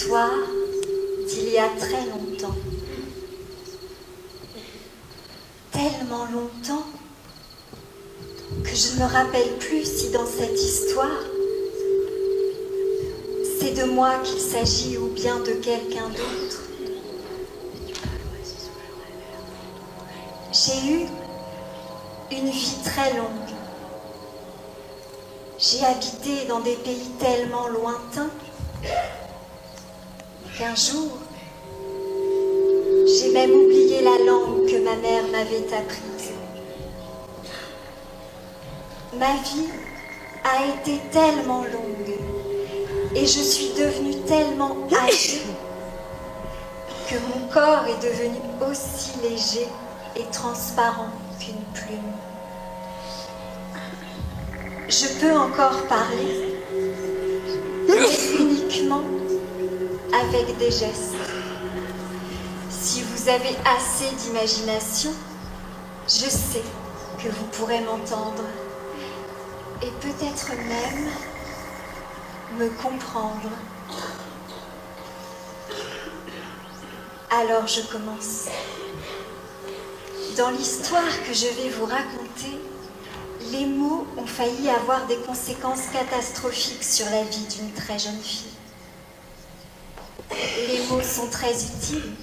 histoire d'il y a très longtemps. Tellement longtemps que je ne me rappelle plus si dans cette histoire, c'est de moi qu'il s'agit ou bien de quelqu'un d'autre. J'ai eu une vie très longue. J'ai habité dans des pays tellement lointains qu'un jour, j'ai même oublié la langue que ma mère m'avait apprise. Ma vie a été tellement longue et je suis devenue tellement âgée que mon corps est devenu aussi léger et transparent qu'une plume. Je peux encore parler, mais uniquement avec des gestes. Si vous avez assez d'imagination, je sais que vous pourrez m'entendre et peut-être même me comprendre. Alors je commence. Dans l'histoire que je vais vous raconter, les mots ont failli avoir des conséquences catastrophiques sur la vie d'une très jeune fille. Les mots sont très utiles,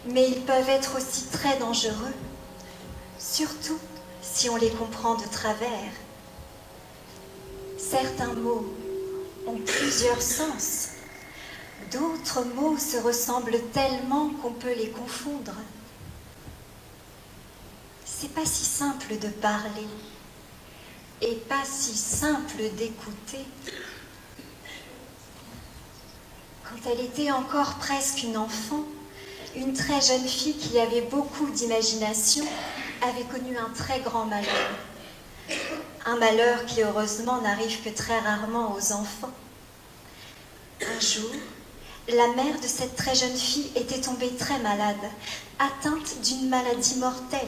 mais ils peuvent être aussi très dangereux, surtout si on les comprend de travers. Certains mots ont plusieurs sens, d'autres mots se ressemblent tellement qu'on peut les confondre. C'est pas si simple de parler et pas si simple d'écouter. Quand elle était encore presque une enfant, une très jeune fille qui avait beaucoup d'imagination avait connu un très grand malheur. Un malheur qui heureusement n'arrive que très rarement aux enfants. Un jour, la mère de cette très jeune fille était tombée très malade, atteinte d'une maladie mortelle.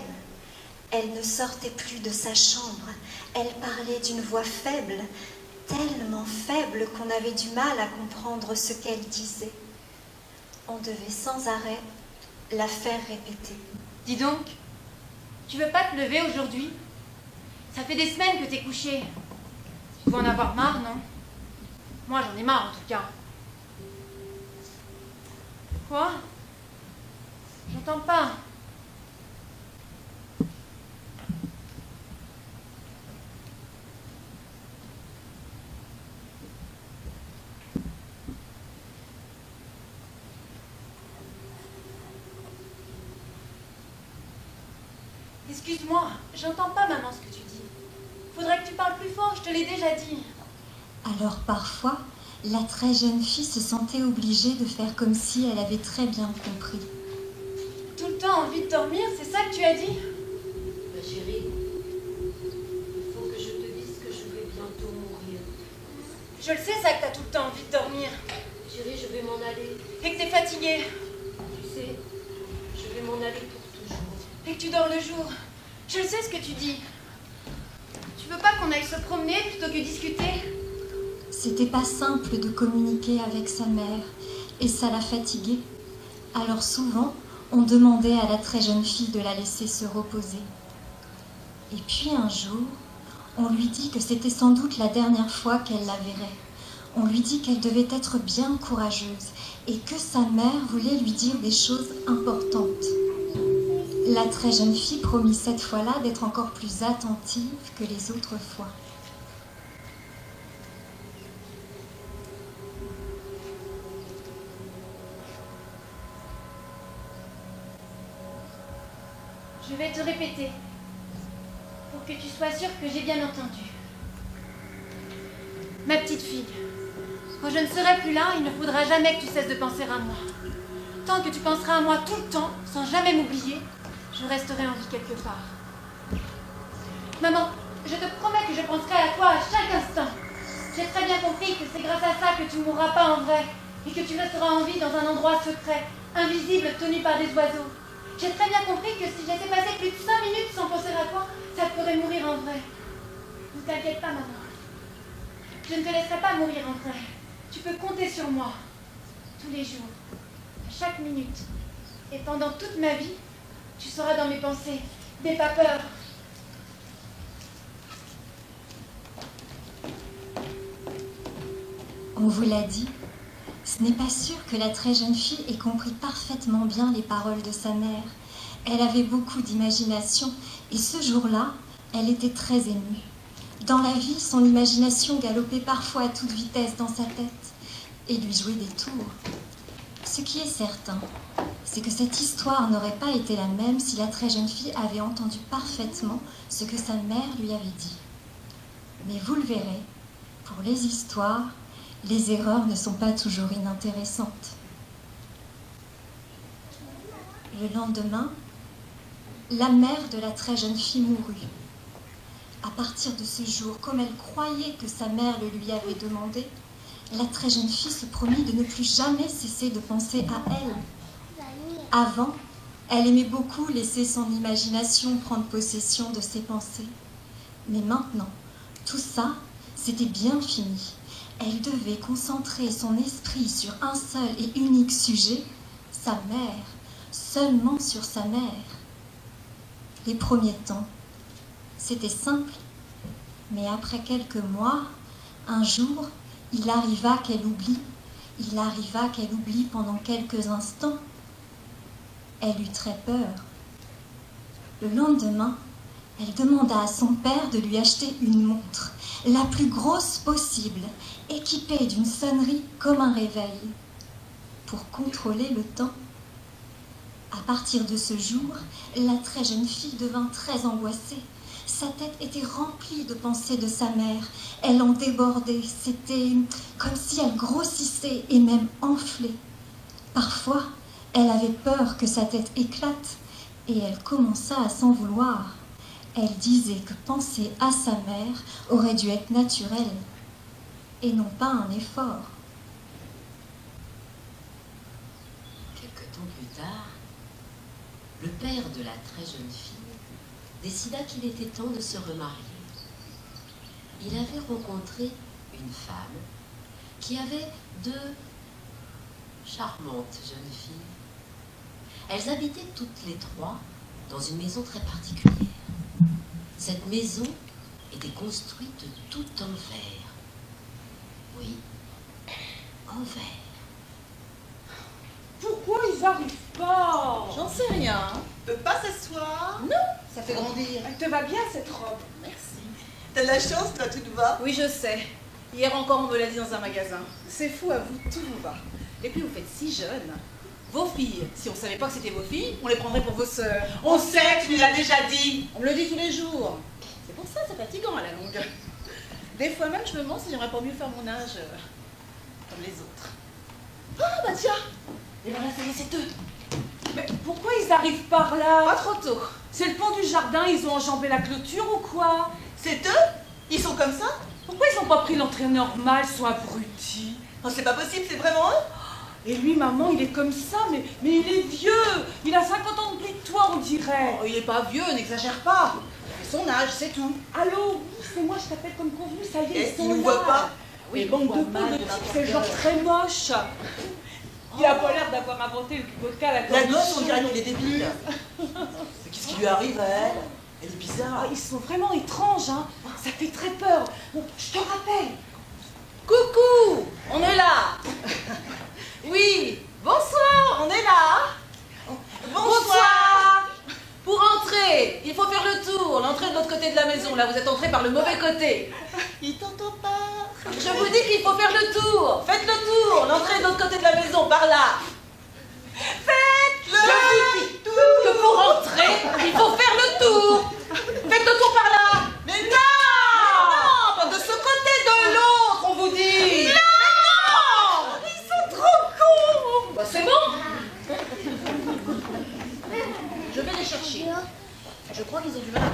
Elle ne sortait plus de sa chambre. Elle parlait d'une voix faible, tellement faible qu'on avait du mal à comprendre ce qu'elle disait. On devait sans arrêt la faire répéter. Dis donc, tu veux pas te lever aujourd'hui? Ça fait des semaines que t'es couché. Tu dois en avoir marre, non? Moi, j'en ai marre, en tout cas. Quoi? J'entends pas. Excuse-moi, j'entends pas, maman, ce que tu dis. Faudrait que tu parles plus fort, je te l'ai déjà dit. Alors parfois, la très jeune fille se sentait obligée de faire comme si elle avait très bien compris. Tout le temps envie de dormir, c'est ça que tu as dit? Chérie, il faut que je te dise que je vais bientôt mourir. Je le sais, ça, que t'as tout le temps envie de dormir. Chérie, je vais m'en aller. Et que t'es fatiguée. Tu sais, je vais m'en aller pour toujours. Et que tu dors le jour. Je le sais ce que tu dis. Tu veux pas qu'on aille se promener plutôt que discuter? C'était pas simple de communiquer avec sa mère et ça la fatiguait. Alors souvent, on demandait à la très jeune fille de la laisser se reposer. Et puis un jour, on lui dit que c'était sans doute la dernière fois qu'elle la verrait. On lui dit qu'elle devait être bien courageuse et que sa mère voulait lui dire des choses importantes. La très jeune fille promit cette fois-là d'être encore plus attentive que les autres fois. Je vais te répéter, pour que tu sois sûre que j'ai bien entendu. Ma petite fille, quand je ne serai plus là, il ne faudra jamais que tu cesses de penser à moi. Tant que tu penseras à moi tout le temps, sans jamais m'oublier, je resterai en vie quelque part. Maman, je te promets que je penserai à toi à chaque instant. J'ai très bien compris que c'est grâce à ça que tu ne mourras pas en vrai et que tu resteras en vie dans un endroit secret, invisible, tenu par des oiseaux. J'ai très bien compris que si j'étais passé plus de 5 minutes sans penser à toi, ça te ferait mourir en vrai. Ne t'inquiète pas, maman. Je ne te laisserai pas mourir en vrai. Tu peux compter sur moi. tous les jours, à chaque minute. Et pendant toute ma vie, tu seras dans mes pensées. N'aie pas peur. On vous l'a dit, ce n'est pas sûr que la très jeune fille ait compris parfaitement bien les paroles de sa mère. Elle avait beaucoup d'imagination et ce jour-là, elle était très émue. Dans la vie, son imagination galopait parfois à toute vitesse dans sa tête et lui jouait des tours. Ce qui est certain, c'est que cette histoire n'aurait pas été la même si la très jeune fille avait entendu parfaitement ce que sa mère lui avait dit. Mais vous le verrez, pour les histoires, les erreurs ne sont pas toujours inintéressantes. Le lendemain, la mère de la très jeune fille mourut. À partir de ce jour, comme elle croyait que sa mère le lui avait demandé, la très jeune fille se promit de ne plus jamais cesser de penser à elle. Avant, elle aimait beaucoup laisser son imagination prendre possession de ses pensées. Mais maintenant, tout ça, c'était bien fini. Elle devait concentrer son esprit sur un seul et unique sujet, sa mère, seulement sur sa mère. Les premiers temps, c'était simple, mais après quelques mois, un jour, il arriva qu'elle oublie. Il arriva qu'elle oublie pendant quelques instants. Elle eut très peur. Le lendemain, elle demanda à son père de lui acheter une montre, la plus grosse possible, équipée d'une sonnerie comme un réveil, pour contrôler le temps. À partir de ce jour, la très jeune fille devint très angoissée. Sa tête était remplie de pensées de sa mère. Elle en débordait. C'était comme si elle grossissait et même enflait. Parfois, elle avait peur que sa tête éclate et elle commença à s'en vouloir. Elle disait que penser à sa mère aurait dû être naturel et non pas un effort. Quelque temps plus tard, le père de la très jeune fille décida qu'il était temps de se remarier. Il avait rencontré une femme qui avait deux charmantes jeunes filles. Elles habitaient toutes les trois dans une maison très particulière. Cette maison était construite tout en verre. Oui, en verre. Pourquoi ils n'arrivent pas? J'en sais rien. Peut pas s'asseoir? Non, ça fait grandir. Elle te va bien cette robe. Merci. T'as de la chance, toi, tout va. Oui, je sais. Hier encore, on me l'a dit dans un magasin. C'est fou, à vous, tout vous va. Et puis, vous faites si jeune. Vos filles, si on savait pas que c'était vos filles, on les prendrait pour vos sœurs. On sait, tu nous l'as déjà dit. On me le dit tous les jours. C'est pour ça, c'est fatigant à la longue. Des fois même, je me demande si j'aimerais pas mieux faire mon âge comme les autres. Ah, bah tiens. Et voilà, ça y est, c'est eux. Mais pourquoi ils arrivent par là? Pas trop tôt. C'est le pont du jardin, ils ont enjambé la clôture ou quoi? C'est eux? Ils sont comme ça? Pourquoi ils n'ont pas pris l'entrée normale, ils sont abrutis? Oh, c'est pas possible, c'est vraiment eux? Et lui, maman, il est comme ça, mais il est vieux. Il a 50 ans de plus que toi, on dirait. Oh, il est pas vieux, n'exagère pas. C'est son âge, c'est tout. Allô, oui, c'est moi, je t'appelle comme convenu, ça y est, Et ils sont ils nous là. voient pas? Oui, Oui, bande on de voit peau mal de de type, la c'est genre grandeur. très moche. Il a pas l'air d'avoir inventé le vodka à la La cornichon. gosse, on dirait qu'il est débile. Mais qu'est-ce qui lui arrive à elle? Elle est Ah, bizarre. ils sont vraiment étranges, hein. Ça fait très peur. Bon, je te rappelle. Coucou, on est là. Oui, bonsoir, on est là. Bonsoir. Pour entrer, il faut faire le tour. L'entrée de l'autre côté de la maison. Là, vous êtes entré par le mauvais côté. Il t'entend pas. Je vous dis qu'il faut faire le tour. Faites le tour. L'entrée de l'autre côté de la maison, par là. Faites-le Je vous dis que pour entrer, il faut faire le tour. Faites le tour par là. Mais non! Non, pas de ce côté, de l'autre, on vous dit. Non! Ils sont trop cons! Bah, c'est bon. Je vais les chercher. Je crois qu'ils ont du mal.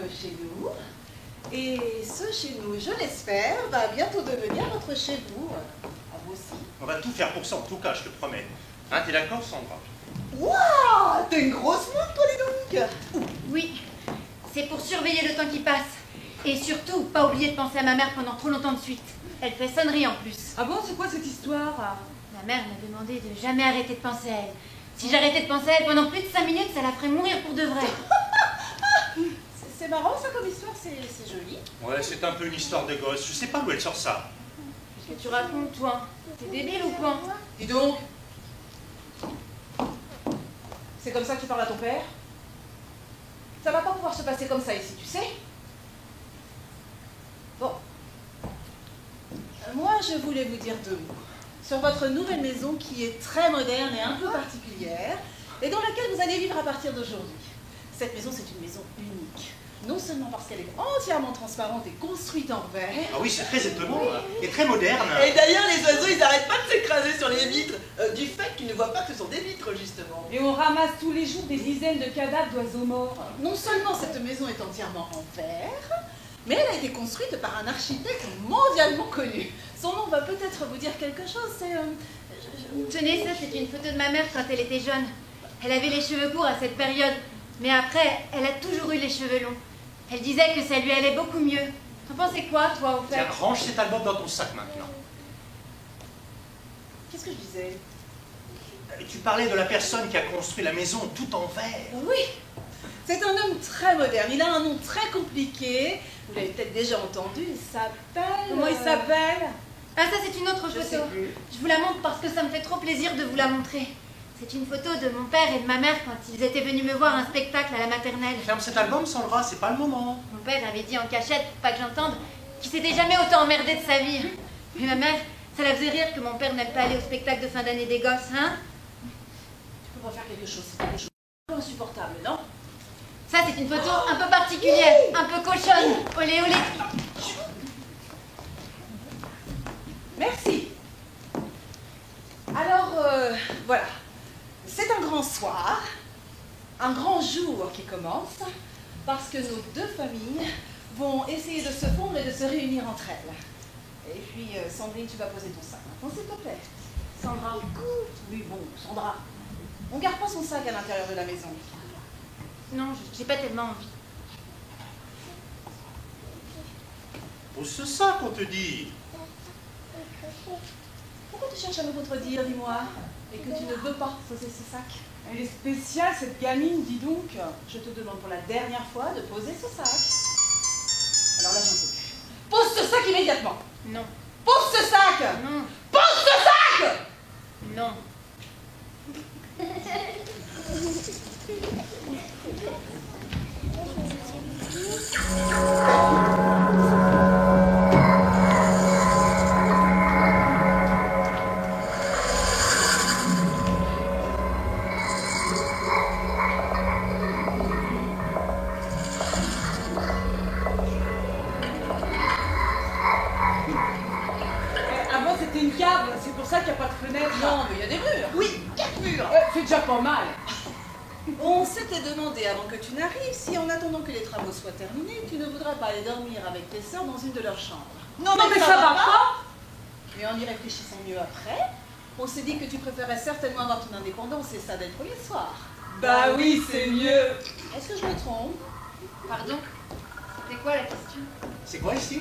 chez nous. Et ce chez nous, je l'espère, va bientôt devenir votre chez vous. À vous aussi. On va tout faire pour ça, en tout cas, je te promets. Hein, t'es d'accord, Sandra? Waouh, t'es une grosse meuf, toi, dis donc. Oui, c'est pour surveiller le temps qui passe. Et surtout, pas oublier de penser à ma mère pendant trop longtemps de suite. Elle fait sonnerie en plus. Ah bon, c'est quoi cette histoire? Ma mère m'a demandé de jamais arrêter de penser à elle. Si j'arrêtais de penser à elle pendant plus de 5 minutes, ça la ferait mourir pour de vrai. C'est marrant, ça, comme histoire, c'est joli. Ouais, c'est un peu une histoire de gosse. Je sais pas d'où elle sort ça. Qu'est-ce que tu racontes, toi? T'es débile ou quoi? Dis donc. C'est comme ça que tu parles à ton père? Ça va pas pouvoir se passer comme ça ici, tu sais? Bon. Moi, je voulais vous dire 2 mots sur votre nouvelle maison qui est très moderne et un peu particulière et dans laquelle vous allez vivre à partir d'aujourd'hui. Cette maison, c'est une maison unique. Non seulement parce qu'elle est entièrement transparente et construite en verre. Ah oui, c'est très étonnant, hein, et très moderne. Et d'ailleurs, les oiseaux, ils arrêtent pas de s'écraser sur les vitres, du fait qu'ils ne voient pas que ce sont des vitres, justement. Et on ramasse tous les jours des dizaines de cadavres d'oiseaux morts. Non seulement cette maison est entièrement en verre, mais elle a été construite par un architecte mondialement connu. Son nom va peut-être vous dire quelque chose, c'est... Tenez, ça, c'est une photo de ma mère quand elle était jeune. Elle avait les cheveux courts à cette période. Mais après, elle a toujours eu les cheveux longs. Elle disait que ça lui allait beaucoup mieux. T'en pensais quoi, toi, au fait? Tiens, range cet album dans ton sac maintenant. Qu'est-ce que je disais? Et tu parlais de la personne qui a construit la maison tout en verre. Oui, c'est un homme très moderne. Il a un nom très compliqué. Vous l'avez peut-être déjà entendu. Il s'appelle... Comment il s'appelle? Ah, ça, c'est une autre Je sais photo. plus. Je vous la montre parce que ça me fait trop plaisir de vous la montrer. C'est une photo de mon père et de ma mère quand ils étaient venus me voir un spectacle à la maternelle. Ferme cet album, Sandra, c'est pas le moment. Mon père avait dit en cachette, pour pas que j'entende, qu'il s'était jamais autant emmerdé de sa vie. Mais ma mère, ça la faisait rire que mon père n'aime pas aller au spectacle de fin d'année des gosses, hein? Tu peux pas faire quelque chose, c'est quelque chose un peu insupportable, non? Ça, c'est une photo un peu particulière, un peu cochonne. Olé, olé. Merci. Alors, voilà. C'est un grand soir, un grand jour qui commence, parce que nos 2 familles vont essayer de se fondre et de se réunir entre elles. Et puis, Sandrine, tu vas poser ton sac maintenant, s'il te plaît. Sandra, écoute. Oui, bon, Sandra. On garde pas son sac à l'intérieur de la maison. Non, j'ai pas tellement envie. Pose ce sac, on te dit. Pourquoi tu cherches à me contredire, dis-moi? Et que tu ne veux pas poser ce sac? Elle est spéciale, cette gamine, dis donc. Je te demande pour la dernière fois de poser ce sac. Alors là, j'en peux plus. Pose ce sac immédiatement! Non. Pose ce sac! Non. Pose ce sac! Non. Avant, c'était une cave, c'est pour ça qu'il n'y a pas de fenêtre. Non, mais il y a des murs. Oui, 4 murs. C'est déjà pas mal. On s'était demandé avant que tu n'arrives si, en attendant que les travaux soient terminés, tu ne voudrais pas aller dormir avec tes sœurs dans une de leurs chambres. Non, mais ça va pas. Et en y réfléchissant mieux après, on s'est dit que tu préférais certainement avoir ton indépendance et ça dès le premier soir. Bah oui, c'est mieux. Est-ce que je me trompe? Pardon? C'était quoi la question? C'est quoi ici?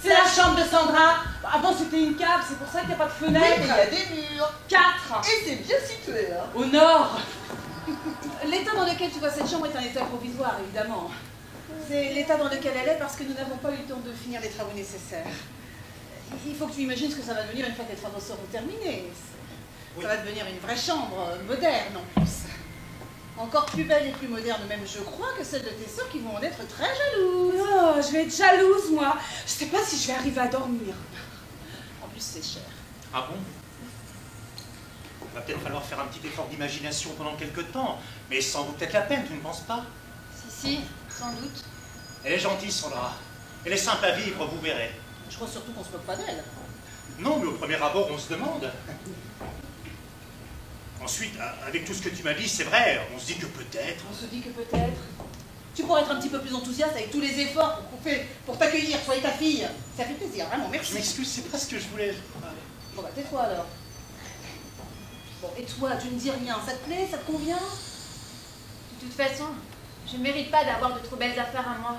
C'est la chambre de Sandra. Avant, c'était une cave, c'est pour ça qu'il n'y a pas de Oui, mais fenêtre. il y a des murs. 4. Et c'est bien situé, hein. Au nord. L'état dans lequel tu vois cette chambre est un état provisoire, évidemment. C'est l'état dans lequel elle est parce que nous n'avons pas eu le temps de finir les travaux nécessaires. Il faut que tu imagines ce que ça va devenir une fois que les travaux seront terminés. Ça va devenir une vraie chambre, moderne en plus. Encore plus belle et plus moderne même, je crois, que celle de tes sœurs qui vont en être très jalouses. Oh, je vais être jalouse, moi. Je sais pas si je vais arriver à dormir. En plus, c'est cher. Ah bon? Il va peut-être falloir faire un petit effort d'imagination pendant quelques temps, mais ça en vaut peut-être la peine, tu ne penses pas? Si, sans doute. Elle est gentille, Sandra. Elle est simple à vivre, vous verrez. Je crois surtout qu'on se moque pas d'elle. Non, mais au premier abord, on se demande. Ensuite, avec tout ce que tu m'as dit, c'est vrai, on se dit que peut-être... On se dit que peut-être... Tu pourrais être un petit peu plus enthousiaste avec tous les efforts qu'on fait pour t'accueillir, soyez ta fille. Ça fait plaisir, vraiment, Je merci. m'excuse, c'est pas ce que je voulais. Bon bah tais-toi alors. Bon, et toi, tu ne dis rien, ça te plaît, ça te convient? De toute façon, je ne mérite pas d'avoir de trop belles affaires à moi.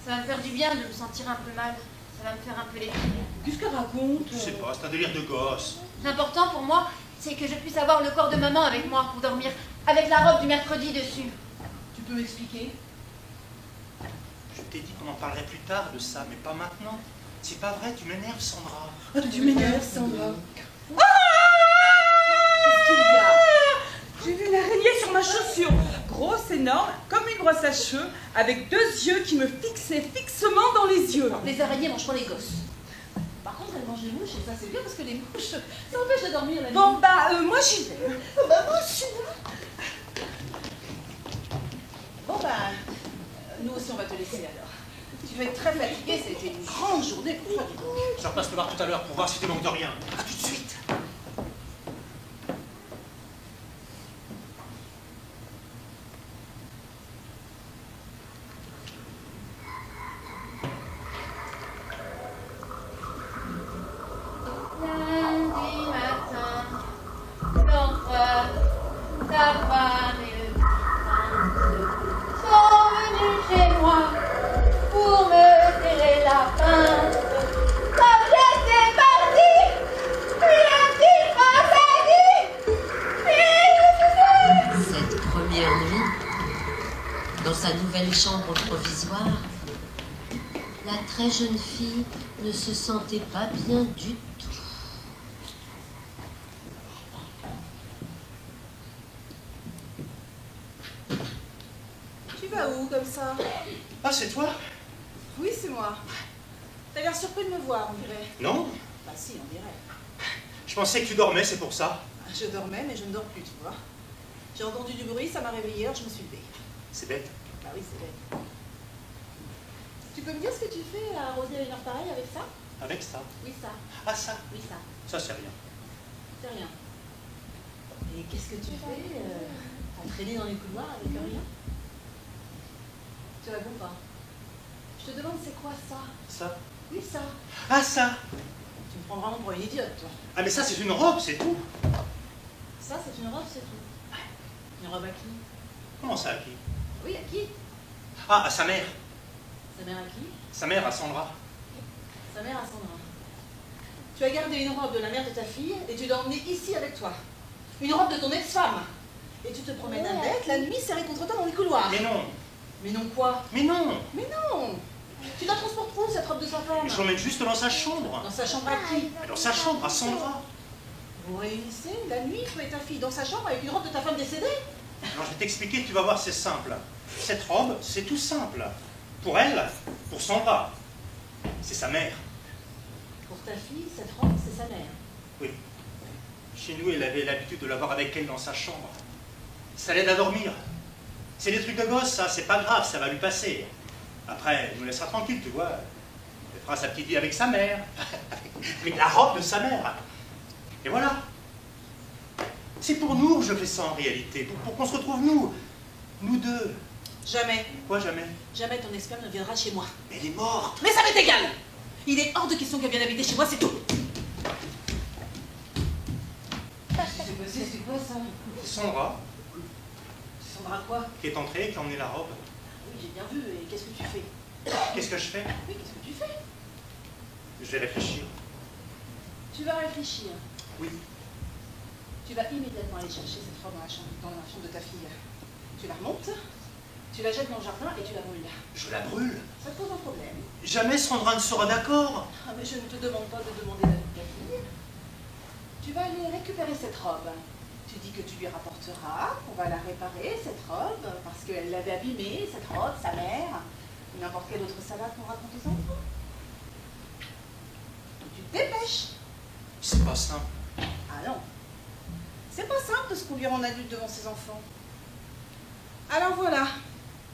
Ça va me faire du bien de me sentir un peu mal. Ça va me faire un peu l'équilibre. Qu'est-ce qu'elle raconte? Je sais pas, c'est un délire de gosse. L'important pour moi, c'est que je puisse avoir le corps de maman avec moi pour dormir, avec la robe du mercredi dessus. Tu peux m'expliquer? Je t'ai dit qu'on en parlerait plus tard de ça, mais pas maintenant. C'est pas vrai, tu m'énerves, Sandra. Ah, tu m'énerves, Sandra. J'ai vu une araignée sur ma chaussure, grosse, énorme, comme une brosse à cheveux, avec 2 yeux qui me fixaient fixement dans les yeux. Les araignées mangent pas les gosses. Par contre, elles mangent les mouches, et ça c'est bien parce que les mouches, ça empêche de dormir la nuit. Bon, bah, moi j'y vais. Bah, moi aussi. Bon, bah, nous aussi on va te laisser alors. Tu vas être très fatiguée, ça a été une grande journée pour toi, dis donc. Je repasse te voir tout à l'heure pour voir si tu manques de rien. À tout de suite. Lundi matin, l'empereur, Safar et le prince sont venus chez moi pour me serrer la pince. La pièce est partie, puis un petit prince a dit, Cette première nuit, dans sa nouvelle chambre provisoire, la très jeune fille ne se sentait pas bien du tout. Tu vas où comme ça? Ah, c'est toi? Oui, c'est moi. T'as l'air surpris de me voir, on dirait. Non? Bah si, on dirait. Je pensais que tu dormais, c'est pour ça. Je dormais, mais je ne dors plus, tu vois. J'ai entendu du bruit, ça m'a réveillée, alors je me suis levée. C'est bête. Bah oui, c'est bête. Tu peux me dire ce que tu fais à arroser à une heure pareille avec ça? Avec ça. Oui, ça. Ah, ça? Oui, ça. Ça, c'est rien. C'est rien. Et qu'est-ce que tu fais à traîner dans les couloirs avec rien? Tu réponds pas. Je te demande c'est quoi ça? Ça? Oui, ça. Ah, ça? Tu me prends vraiment pour une idiote, toi. Ah, mais ça, c'est une robe, c'est tout. Ça, c'est une robe, c'est tout. Une robe à qui? Comment ça, à qui? Oui, à qui? Ah, à sa mère. Sa mère à qui? Sa mère, à Sandra. Sa mère à Sandra. Tu as gardé une robe de la mère de ta fille et tu l'as emmenée ici avec toi. Une robe de ton ex-femme. Et tu te promènes avec la nuit serrée contre toi dans les couloirs. Mais non. Mais non quoi? Mais non. Mais non. Tu la transportes où cette robe de sa femme? Je l'emmène juste dans sa chambre. Dans sa chambre à qui? Dans sa chambre, à Sandra. Vous réunissez la nuit, toi et ta fille, dans sa chambre avec une robe de ta femme décédée? Alors, je vais t'expliquer, tu vas voir, c'est simple. Cette robe, c'est tout simple. Pour elle, pour Sandra, c'est sa mère. Pour ta fille, cette robe, c'est sa mère. Oui. Chez nous, elle avait l'habitude de l'avoir avec elle dans sa chambre. Ça l'aide à dormir. C'est des trucs de gosse, ça, c'est pas grave, ça va lui passer. Après, elle nous laissera tranquille, tu vois. Elle fera sa petite vie avec sa mère. Avec la robe de sa mère. Et voilà. C'est pour nous que je fais ça en réalité. Pour qu'on se retrouve nous deux. Jamais. Quoi, jamais? Jamais ton ex-femme ne viendra chez moi. Mais elle est morte. Mais ça m'est égal. Il est hors de question qu'elle vienne habiter chez moi, c'est tout. C'est quoi ça? Sandra, Sandra quoi? qui est entrée, qui a emmené la robe. Oui, j'ai bien vu. Et qu'est-ce que tu fais? Qu'est-ce que je fais? Oui, qu'est-ce que tu fais? Je vais réfléchir. Tu vas réfléchir. Oui. Tu vas immédiatement aller chercher cette robe dans la chambre de ta fille. Tu la remontes, tu la jettes dans le jardin et tu la brûles. Je la brûle. Ça te pose un problème. Jamais Sandra ne sera d'accord. Ah, mais je ne te demande pas de demander l'avis de ta fille. Tu vas aller récupérer cette robe. Tu dis que tu lui rapporteras, qu'on va la réparer, cette robe, parce qu'elle l'avait abîmée, cette robe, sa mère, ou n'importe quelle autre salade qu'on raconte aux enfants. Donc tu te dépêches. C'est pas simple. Ah non. C'est pas simple de se conduire en adulte devant ses enfants. Alors voilà,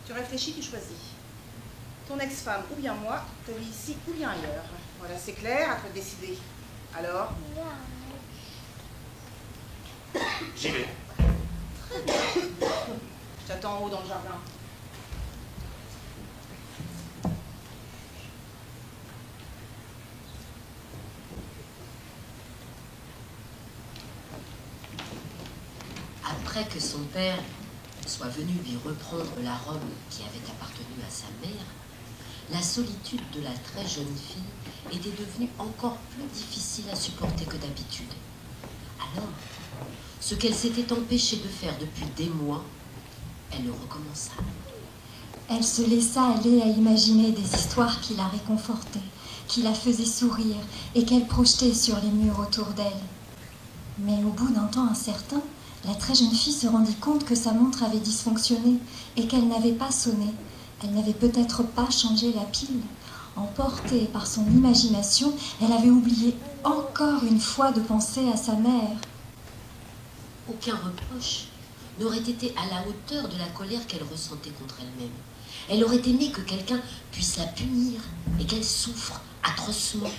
tu réfléchis, tu choisis. Ton ex-femme ou bien moi, te vis ici ou bien ailleurs. Voilà, c'est clair, à toi de décider. Alors? J'y vais. Je t'attends en haut dans le jardin. Après que son père soit venu lui reprendre la robe qui avait appartenu à sa mère, la solitude de la très jeune fille était devenue encore plus difficile à supporter que d'habitude. Alors, ce qu'elle s'était empêchée de faire depuis des mois, elle le recommença. Elle se laissa aller à imaginer des histoires qui la réconfortaient, qui la faisaient sourire et qu'elle projetait sur les murs autour d'elle. Mais au bout d'un temps incertain, la très jeune fille se rendit compte que sa montre avait dysfonctionné et qu'elle n'avait pas sonné. Elle n'avait peut-être pas changé la pile. Emportée par son imagination, elle avait oublié encore une fois de penser à sa mère. Aucun reproche n'aurait été à la hauteur de la colère qu'elle ressentait contre elle-même. Elle aurait aimé que quelqu'un puisse la punir et qu'elle souffre atrocement.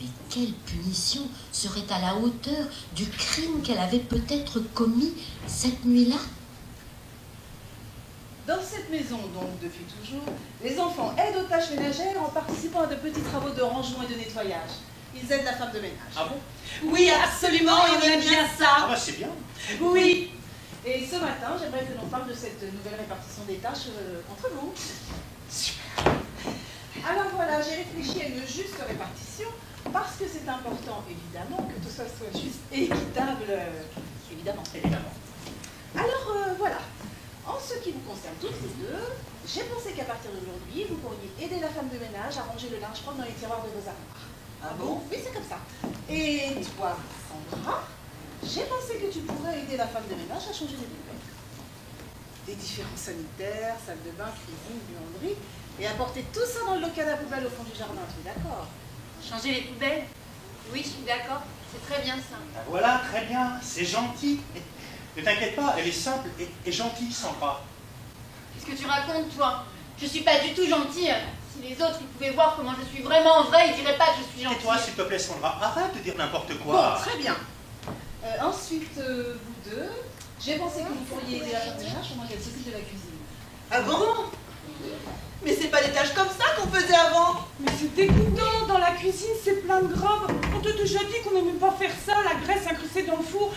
Mais quelle punition serait à la hauteur du crime qu'elle avait peut-être commis cette nuit-là? Dans cette maison, donc, depuis toujours, les enfants aident aux tâches ménagères en participant à de petits travaux de rangement et de nettoyage. Ils aident la femme de ménage. Ah bon? Oui, absolument, on aime bien Ah ça. bah c'est bien. Oui. Et ce matin, j'aimerais que l'on parle de cette nouvelle répartition des tâches entre nous. Alors voilà, j'ai réfléchi à une juste répartition parce que c'est important, évidemment, que tout ça soit juste et équitable, évidemment. Évidemment. Alors voilà, en ce qui vous concerne toutes les deux, j'ai pensé qu'à partir d'aujourd'hui, vous pourriez aider la femme de ménage à ranger le linge propre dans les tiroirs de vos armoires. Ah bon? Oui, c'est comme ça. Et toi, Sandra, j'ai pensé que tu pourrais aider la femme de ménage à changer les poubelles. Des différents sanitaires, salle de bain, cuisine, buanderie, et apporter tout ça dans le local à poubelle au fond du jardin, tu es d'accord? Changer les poubelles? Oui, je suis d'accord. C'est très bien ça. Ah, voilà, très bien, c'est gentil. Ne t'inquiète pas, elle est simple et gentille, Sandra. Qu'est-ce que tu racontes, toi? Je suis pas du tout gentille. Si les autres ils pouvaient voir comment je suis vraiment en vrai, ils diraient pas que je suis gentille. Tais-toi, s'il te plaît, Sandra. Arrête de dire n'importe Bon, quoi. très bien. Ensuite, vous deux, j'ai pensé que vous pourriez aider la femme de ménage pendant qu'elle s'occupe de la cuisine. Ah bon? Mais c'est pas des tâches comme ça qu'on faisait avant. Mais c'est dégoûtant, dans la cuisine c'est plein de gras. On t'a déjà dit qu'on n'aimait pas faire ça, la graisse incrustée dans le four.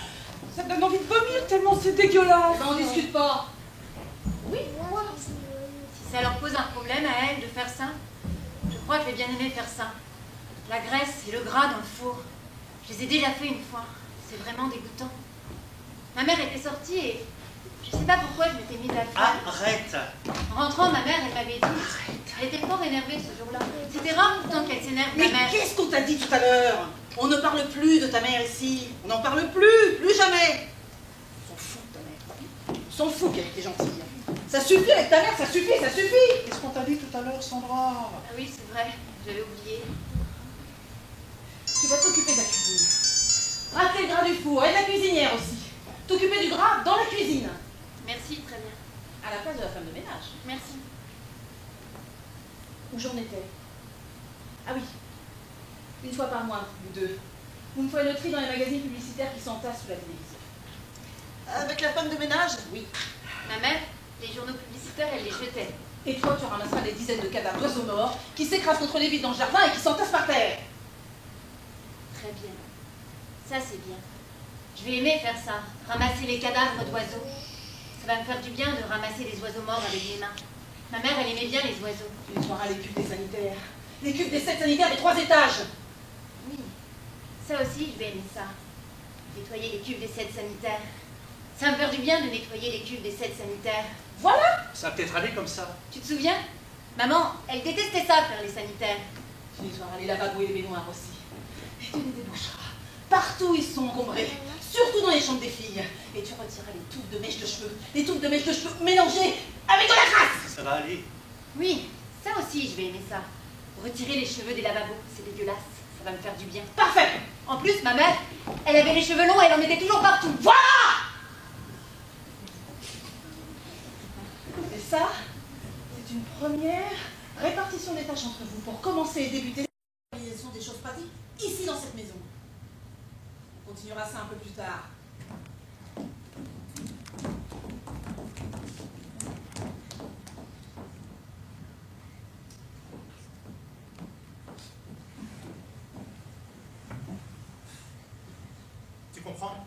Ça donne envie de vomir tellement c'est dégueulasse. On discute pas. Oui, pourquoi? Si ça leur pose un problème à elles de faire ça, je crois que je vais bien aimer faire ça. La graisse et le gras dans le four. Je les ai déjà fait une fois. C'est vraiment dégoûtant. Ma mère était sortie et je sais pas pourquoi je m'étais mise à le faire. Arrête. En rentrant, ma mère, elle m'avait dit. Elle était fort énervée ce jour-là. C'était rare pourtant qu'elle s'énerve, Mais ma mère. qu'est-ce qu'on t'a dit tout à l'heure? On ne parle plus de ta mère ici. On n'en parle plus jamais. On s'en fout de ta mère. On s'en fout qu'elle était gentille. Ça suffit avec ta mère, ça suffit. Qu'est-ce qu'on t'a dit tout à l'heure, Sandra? Ah oui, c'est vrai, j'avais oublié. Tu vas t'occuper de la cuisine. Rater le gras du four et de la cuisinière aussi. T'occuper du gras dans la cuisine. Merci, très bien. À la place de la femme de ménage. Merci. Où j'en étais? Ah oui. Une fois par mois, vous deux. Vous me ferez le tri dans les magazines publicitaires qui s'entassent sous la télévision. Avec la femme de ménage? Oui. Ma mère, les journaux publicitaires, elle les jetait. Et toi, tu ramasseras des dizaines de cadavres d'oiseaux morts qui s'écrasent contre les vitres dans le jardin et qui s'entassent par terre. Très bien. Ça, c'est bien. Je vais aimer faire ça, ramasser les cadavres d'oiseaux. Ça va me faire du bien de ramasser les oiseaux morts avec mes mains. Ma mère, elle aimait bien les oiseaux. Tu nettoieras les cubes des sanitaires. Les cubes des 7 sanitaires des 3 étages. Oui, ça aussi, je vais aimer ça. Nettoyer les cubes des 7 sanitaires. Ça va me faire du bien de nettoyer les cubes des 7 sanitaires. Voilà. Ça va peut-être aller comme ça. Tu te souviens? Maman, elle détestait ça, faire les sanitaires. Tu nettoieras les lavabos et les baignoires aussi. Et tu les déboucheras. Partout ils sont encombrés. Surtout dans les chambres des filles. Et tu retireras les touffes de mèches de cheveux. Les touffes de mèches de cheveux mélangées avec de la crasse. Ça va aller. Oui, ça aussi, je vais aimer ça. Retirer les cheveux des lavabos, c'est dégueulasse. Ça va me faire du bien. Parfait. En plus, ma mère, elle avait les cheveux longs et elle en mettait toujours partout. Voilà. Et ça, c'est une première répartition des tâches entre vous pour commencer et débuter l'organisation des choses pratiques ici dans cette maison. On continuera ça un peu plus tard. Tu comprends?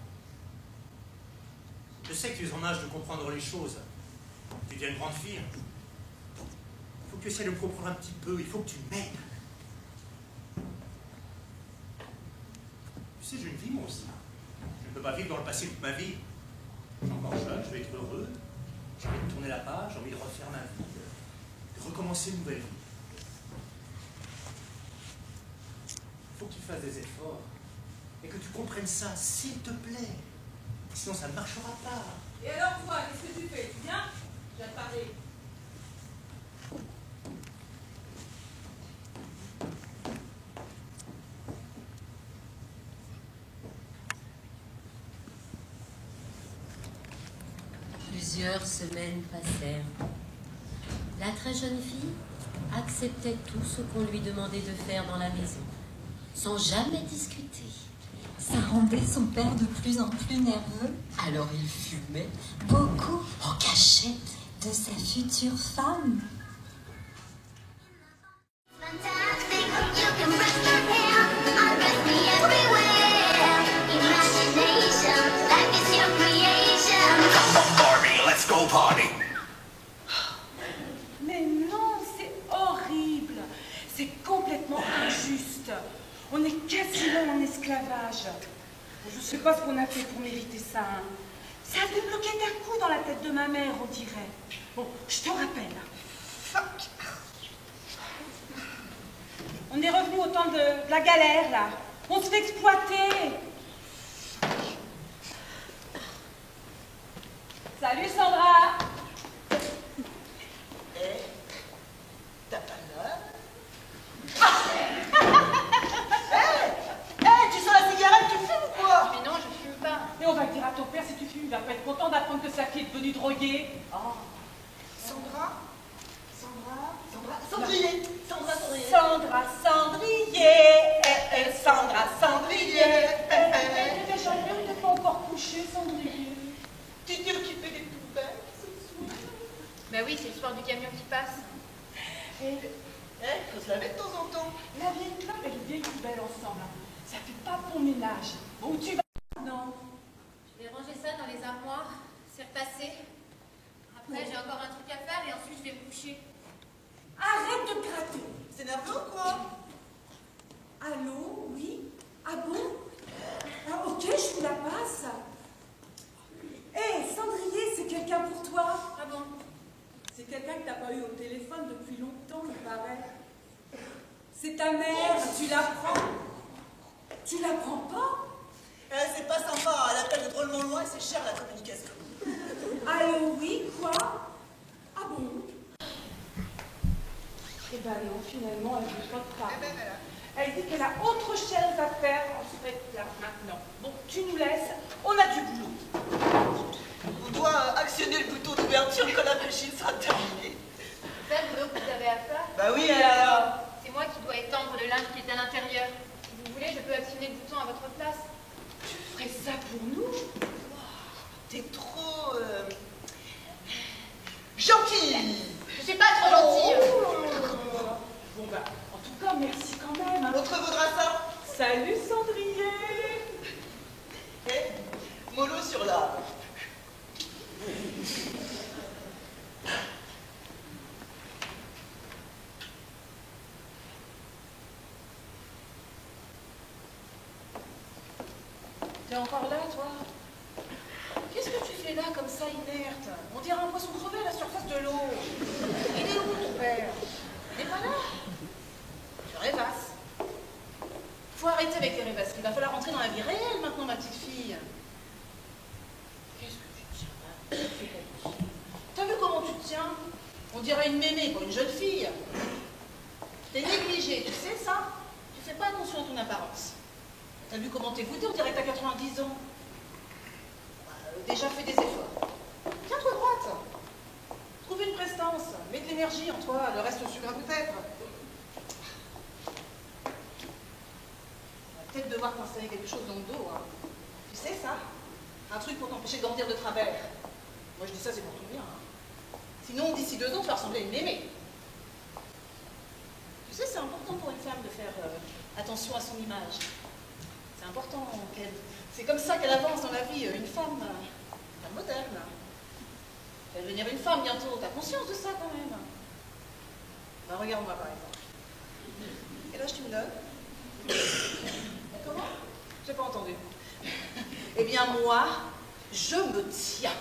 Je sais que tu es en âge de comprendre les choses. Tu deviens une grande fille. Il faut que tu essaies de me comprendre un petit peu. Il faut que tu m'aides. Tu sais, j'ai une vie, moi aussi. Je ne peux pas vivre dans le passé toute ma vie. Je suis encore jeune, je vais être heureux. J'ai envie de tourner la page, j'ai envie de refaire ma vie, de recommencer une nouvelle vie. Il faut que tu fasses des efforts et que tu comprennes ça, s'il te plaît. Sinon, ça ne marchera pas. Et alors, toi, qu'est-ce que tu fais? Tu viens? Je viens te parler. Plusieurs semaines passèrent. La très jeune fille acceptait tout ce qu'on lui demandait de faire dans la maison, sans jamais discuter. Ça rendait son père de plus en plus nerveux. Alors il fumait Beaucoup en cachette. de sa future femme. Fantastic, you can rest your hair, undress me everywhere. Imagination, life is your creation. Come on, Barbie, let's go party. Mais non, c'est horrible. C'est complètement injuste. On est quasiment en esclavage. Je ne sais pas ce qu'on a fait pour mériter ça. Hein. Ça a débloqué d'un coup dans la tête de ma mère, on dirait. Bon, je te rappelle. Fuck. On est revenu au temps de la galère, là. On se fait exploiter. Salut, Sandra. T'as pas l'heure? Tu sens la cigarette, tu fumes ou quoi? Mais non, je fume pas. Mais on va le dire à ton père si tu fumes. Il va pas être content d'apprendre que sa fille est devenue droguée. Oh. Sandra? Cendrier! Sandra Cendrier! Sandra Cendrier. Sandra Cendrier. Déjà l'heure, il n'est pas encore couché, Cendrier. Tu t'es occupée des poubelles ce soir? Bah oui, c'est le soir du camion qui passe. Faut se laver de temps en temps. La vieille femme et le vieil poubelle ensemble. Ça fait pas bon ménage. Bon, tu vas maintenant. Je vais ranger ça dans les armoires, c'est repassé. Après, j'ai encore un truc à faire et ensuite je vais me coucher. Arrête de gratter. C'est nerveux ou quoi? Allô, oui? Ah bon? Ah, ok, je vous la passe. Hé, Cendrier, c'est quelqu'un pour toi? Ah bon? C'est quelqu'un que t'as pas eu au téléphone depuis longtemps, il paraît. C'est ta mère, tu la prends? Tu la prends pas? C'est pas sympa, elle appelle de drôlement loin et c'est cher la communication. Allô, oui, quoi? Ah bon? Eh ben non, finalement, elle ne veut pas de parler. Elle dit qu'elle a autre chose à faire en ce fait-là, maintenant. Bon, tu nous laisses, on a du boulot. On doit actionner le bouton d'ouverture quand la machine sera terminée. C'est ça le boulot que vous avez à faire? Bah oui, alors. C'est moi qui dois étendre le linge qui est à l'intérieur. Si vous voulez, je peux actionner le bouton à votre place. Tu ferais ça pour nous? T'es trop... gentille. Je suis pas trop gentille. Bon bah, en tout cas, merci quand même. Hein. L'autre vaudra ça. Salut Cendrier. Mollo sur la... T'es encore là, toi? Qu'est-ce que tu fais là, comme ça, inerte? On dirait un poisson crevé à la surface de l'eau. Il est où, ton père? Il n'est pas là? Tu rêvasses. Faut arrêter avec les rêvasses. Il va falloir rentrer dans la vie réelle, maintenant, ma petite fille. Qu'est-ce que tu tiens là? T'as vu comment tu te tiens? On dirait une mémé, pas une jeune fille. T'es négligée, tu sais ça? Tu fais pas attention à ton apparence. T'as vu comment t'es voûtée? On dirait que t'as 90 ans. Déjà fais des efforts. Tiens-toi droite. Trouve une prestance. Mets de l'énergie en toi. Le reste suivra peut-être. On va peut-être devoir t'installer quelque chose dans le dos. Hein. Tu sais ça? Un truc pour t'empêcher de grandir de travers. Moi je dis ça, c'est pour ton bien. Hein. Sinon, d'ici 2 ans, tu vas ressembler à une mémé. Tu sais, c'est important pour une femme de faire attention à son image. C'est important qu'elle... C'est comme ça qu'elle avance dans la vie. Une femme n'a femme moderne. Elle va devenir une femme bientôt, t'as conscience de ça quand même? Ben, regarde-moi par exemple. Quel âge tu me donnes? Comment? J'ai pas entendu. Eh bien moi, je me tiens.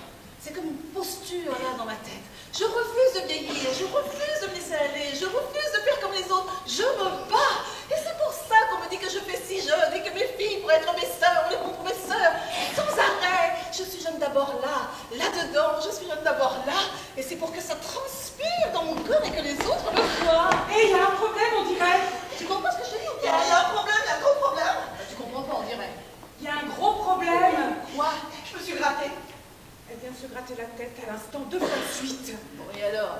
C'est comme une posture là dans ma tête. Je refuse de vieillir, je refuse de me laisser aller, je refuse de faire comme les autres. Je me bats. Et c'est pour ça qu'on me dit que je fais si jeune et que mes filles pourraient être mes sœurs, on les vont trouver sœurs. Sans arrêt. Je suis jeune d'abord là, là-dedans, je suis jeune d'abord là. Et c'est pour que ça transpire dans mon corps et que les autres le voient. Et il y a un problème, on dirait. Tu comprends ce que je te dis ou Il y pas? a un problème, il y a un gros problème. Tu comprends pas, on dirait. Il y a un gros problème. Quoi? Je me suis grattée. Elle vient de se gratter la tête à l'instant 2 fois de suite. Bon, et alors?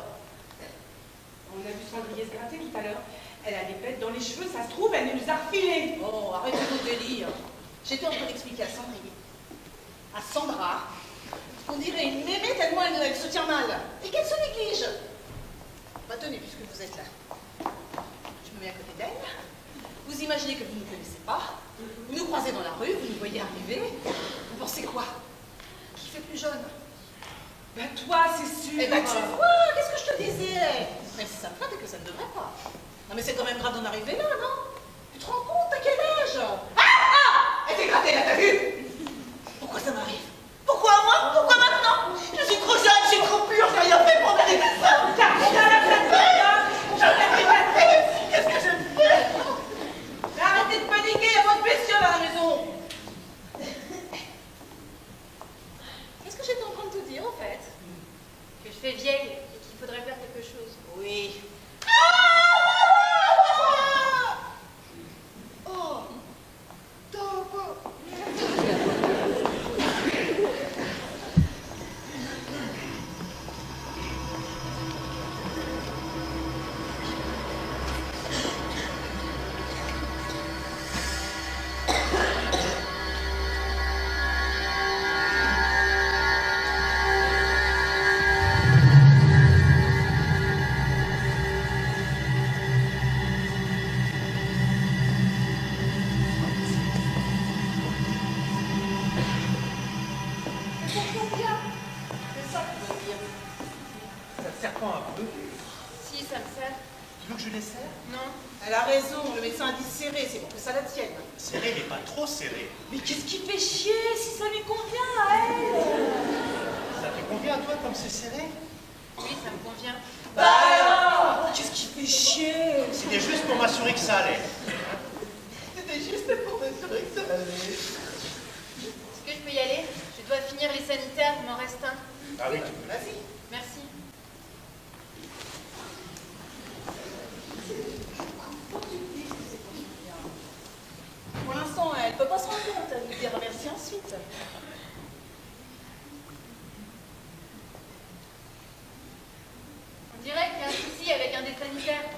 On a vu Cendrier se gratter tout à l'heure. Elle a des pètes dans les cheveux, ça se trouve, elle nous a refilé. Oh, arrête vos délires. J'étais en train d'expliquer à Cendrier, à Sandra, qu'on dirait une mémé tellement elle se tient mal. Et qu'elle se néglige. Bah tenez, puisque vous êtes là. Je me mets à côté d'elle. Vous imaginez que vous ne nous connaissez pas. Vous nous croisez dans la rue, vous nous voyez arriver. Vous pensez quoi? Qui fait plus jeune? Ben toi, c'est sûr. Eh ben tu vois, qu'est-ce que je te disais? Même si ça me flatte et que ça ne devrait pas. Non mais c'est quand même grave d'en arriver là, non? Tu te rends compte, à quel âge? Ah! Elle t'est grattée là, t'as vu? Pourquoi ça m'arrive? Pourquoi moi? Pourquoi maintenant? Je suis trop jeune, je suis trop pure, j'ai rien fait pour mériter ça. Qu'est-ce que je fais? Mais arrêtez de paniquer, il y a pas de bestiole à la maison. Qu'est-ce que j'étais en train de te dire, en fait? Que je fais vieille et qu'il faudrait faire quelque chose. Oui. Oh, top. C'est ça que tu veux dire. Ça te sert pas un peu? Si, ça me sert. Tu veux que je les serre? Non. Elle a raison, le médecin a dit serré, c'est pour que ça la tienne. Serré, mais pas trop serré. Mais qu'est-ce qui fait chier si ça lui convient à elle? Ça te convient à toi comme c'est serré? Oui, ça me convient. Bah alors, qu'est-ce qui fait chier? C'était juste pour m'assurer que ça allait. C'était juste pour m'assurer que ça allait. Est-ce que je peux y aller? Je dois finir les sanitaires, il m'en reste un. Ah oui, Vas-y. Merci. Pour l'instant, elle ne peut pas se rendre compte, elle nous dira merci ensuite. On dirait qu'il y a un souci avec un des sanitaires.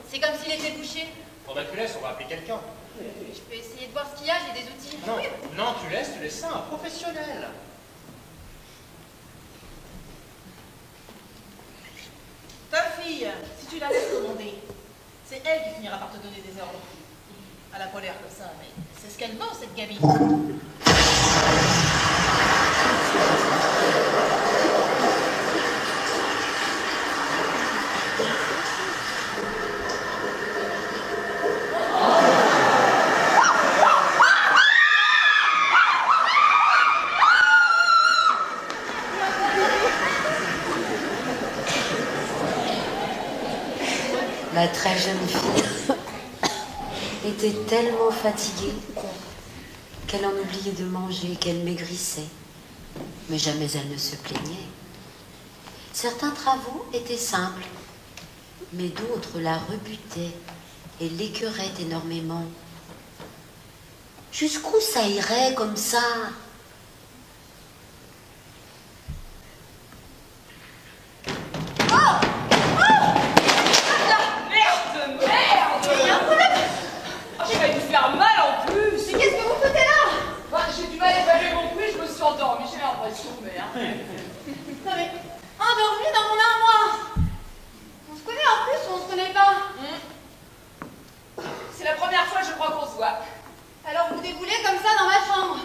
C'est comme s'il était bouché. Bon bah tu laisses, on va appeler quelqu'un. Je peux essayer de voir ce qu'il y a, j'ai des outils. Non, non, tu laisses ça à un professionnel. Ta fille, si tu la laisses commander, c'est elle qui finira par te donner des ordres. Elle a pas l'air comme ça, mais c'est ce qu'elle veut, cette gamine. La très jeune fille était tellement fatiguée qu'elle en oubliait de manger, qu'elle maigrissait. Mais jamais elle ne se plaignait. Certains travaux étaient simples, mais d'autres la rebutaient et l'écœuraient énormément. Jusqu'où ça irait comme ça? J'ai failli me faire mal en plus. Mais qu'est-ce que vous foutez là? Bah, j'ai du mal à évaluer mon prix, je me suis endormie, j'ai l'impression, mais hein. Non mais, endormi dans mon armoire. On se connaît en plus ou on se connaît pas? C'est la première fois, je crois, qu'on se voit. Alors vous déboulez comme ça dans ma chambre.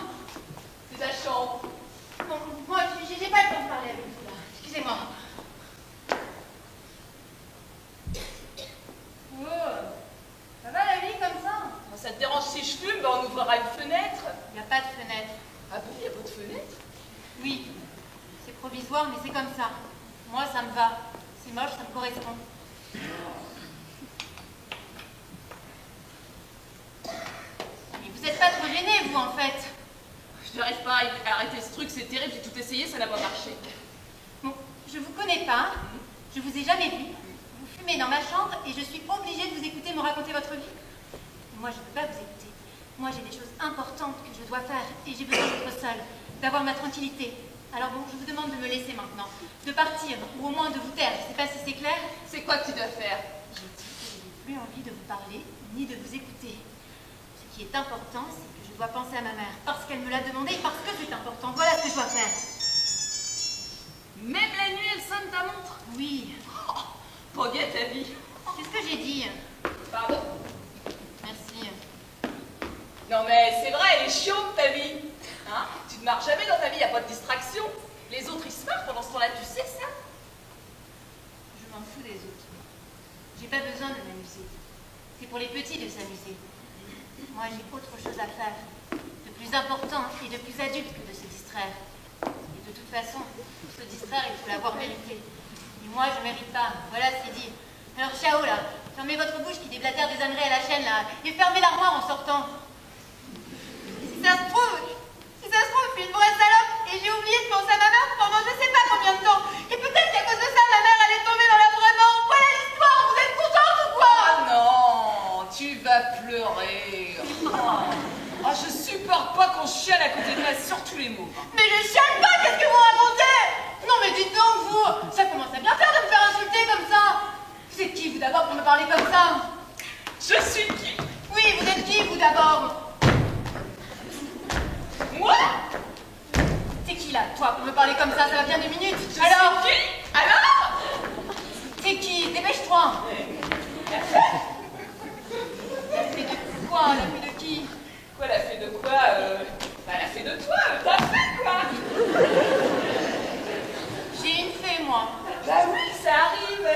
voir, mais c'est comme ça. Moi, ça me va. C'est moche, ça me correspond. Mais vous n'êtes pas trop gêné, vous, en fait. Je n'arrive pas à arrêter ce truc, c'est terrible, j'ai tout essayé, ça n'a pas marché. Bon, je vous connais pas, je vous ai jamais vu. Vous fumez dans ma chambre et je suis obligée de vous écouter me raconter votre vie. Moi, je ne peux pas vous écouter. Moi, j'ai des choses importantes que je dois faire et j'ai besoin d'être seule, d'avoir ma tranquillité. Alors bon, je vous demande de me laisser maintenant, de partir ou au moins de vous taire. Je ne sais pas si c'est clair. C'est quoi que tu dois faire? J'ai dit que je n'ai plus envie de vous parler ni de vous écouter. Ce qui est important, c'est que je dois penser à ma mère parce qu'elle me l'a demandé, parce que c'est important. Voilà ce que je dois faire. Même la nuit, elle sonne ta montre? Oui. Oh, pas bien ta vie. Qu'est-ce que j'ai dit? Pardon? Merci. Non mais c'est vrai, elle est chiante ta vie. Hein? Tu ne marches jamais dans ta vie, il n'y a pas de distraction. Les autres ils se marrent pendant ce temps-là, tu sais ça? Je m'en fous des autres. J'ai pas besoin de m'amuser. C'est pour les petits de s'amuser. Moi j'ai autre chose à faire, de plus important et de plus adulte que de se distraire. Et de toute façon, pour se distraire, il faut l'avoir mérité. Et moi je mérite pas, voilà c'est dit. Alors ciao là, fermez votre bouche qui déblatère des âneries à la chaîne là, et fermez l'armoire en sortant. Si ça se trouve, je suis une vraie salope et j'ai oublié de penser à ma mère pendant je sais pas combien de temps. Et peut-être qu'à cause de ça, ma mère elle est tombée dans la vraie mort. Voilà l'histoire, vous êtes contente ou quoi? Ah non, tu vas pleurer. Oh, je supporte pas qu'on chiale à côté de moi sur tous les mots. Mais je chiale pas, qu'est-ce que vous racontez? Non mais dites donc vous, ça commence à bien faire de me faire insulter comme ça. Vous êtes qui vous d'abord pour me parler comme ça? Je suis qui? Oui, vous êtes qui vous d'abord? Moi? C'est qui là, toi, pour me parler comme ça va bien 2 minutes. Je Alors? suis qui? Alors? C'est qui? Dépêche-toi. La fée de quoi? La fée de qui? Quoi, la fée de quoi? Bah la fée de toi, ta fée quoi? J'ai une fée, moi. Bah oui, ça arrive.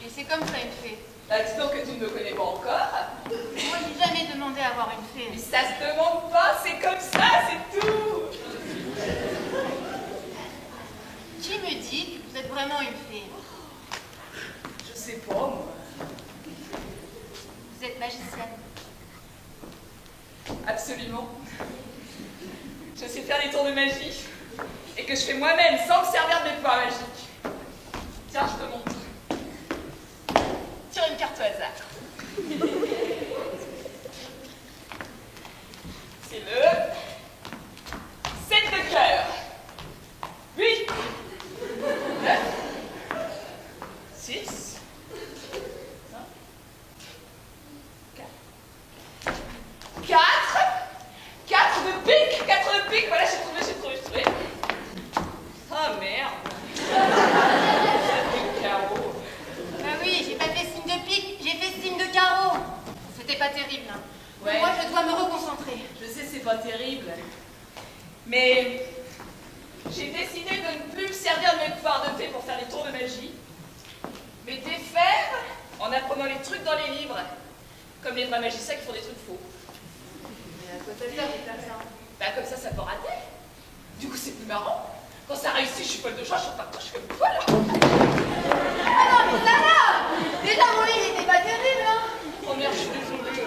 Et c'est comme ça une fée. Bah dis donc que tu ne me connais pas encore. Moi, j'ai jamais demandé à avoir une fée. Mais ça se demande pas, c'est comme ça, c'est tout. Qui me dit que vous êtes vraiment une fée? Je sais pas, moi. Vous êtes magicienne. Absolument. Je sais faire des tours de magie. Et que je fais moi-même sans me servir de mes pouvoirs magiques. Tiens, je te montre. Tire une carte au hasard. C'est le 7 de cœur. 8, 9, 6, 4 de pique, 4 de pique, voilà, j'ai trouvé. Oh merde. Des carreaux. Ah oui, j'ai pas fait signe de pique, j'ai fait signe de carreau. C'était pas terrible, hein. Ouais. Moi, je dois me reconcentrer. Je sais, c'est pas terrible. Mais j'ai décidé de ne plus me servir de mes pouvoirs de fée pour faire les tours de magie, mais de les faire en apprenant les trucs dans les livres, comme les vrais magiciens qui font des trucs faux. Mais à quoi ça sert de faire ça? Bah comme ça peut rater. Du coup c'est plus marrant. Quand ça réussit, je suis folle de joie, je pas je fais folle. Ah non, mais ça va! Déjà, mon lit, il était pas terrible, hein? Oh merde, je suis désolée.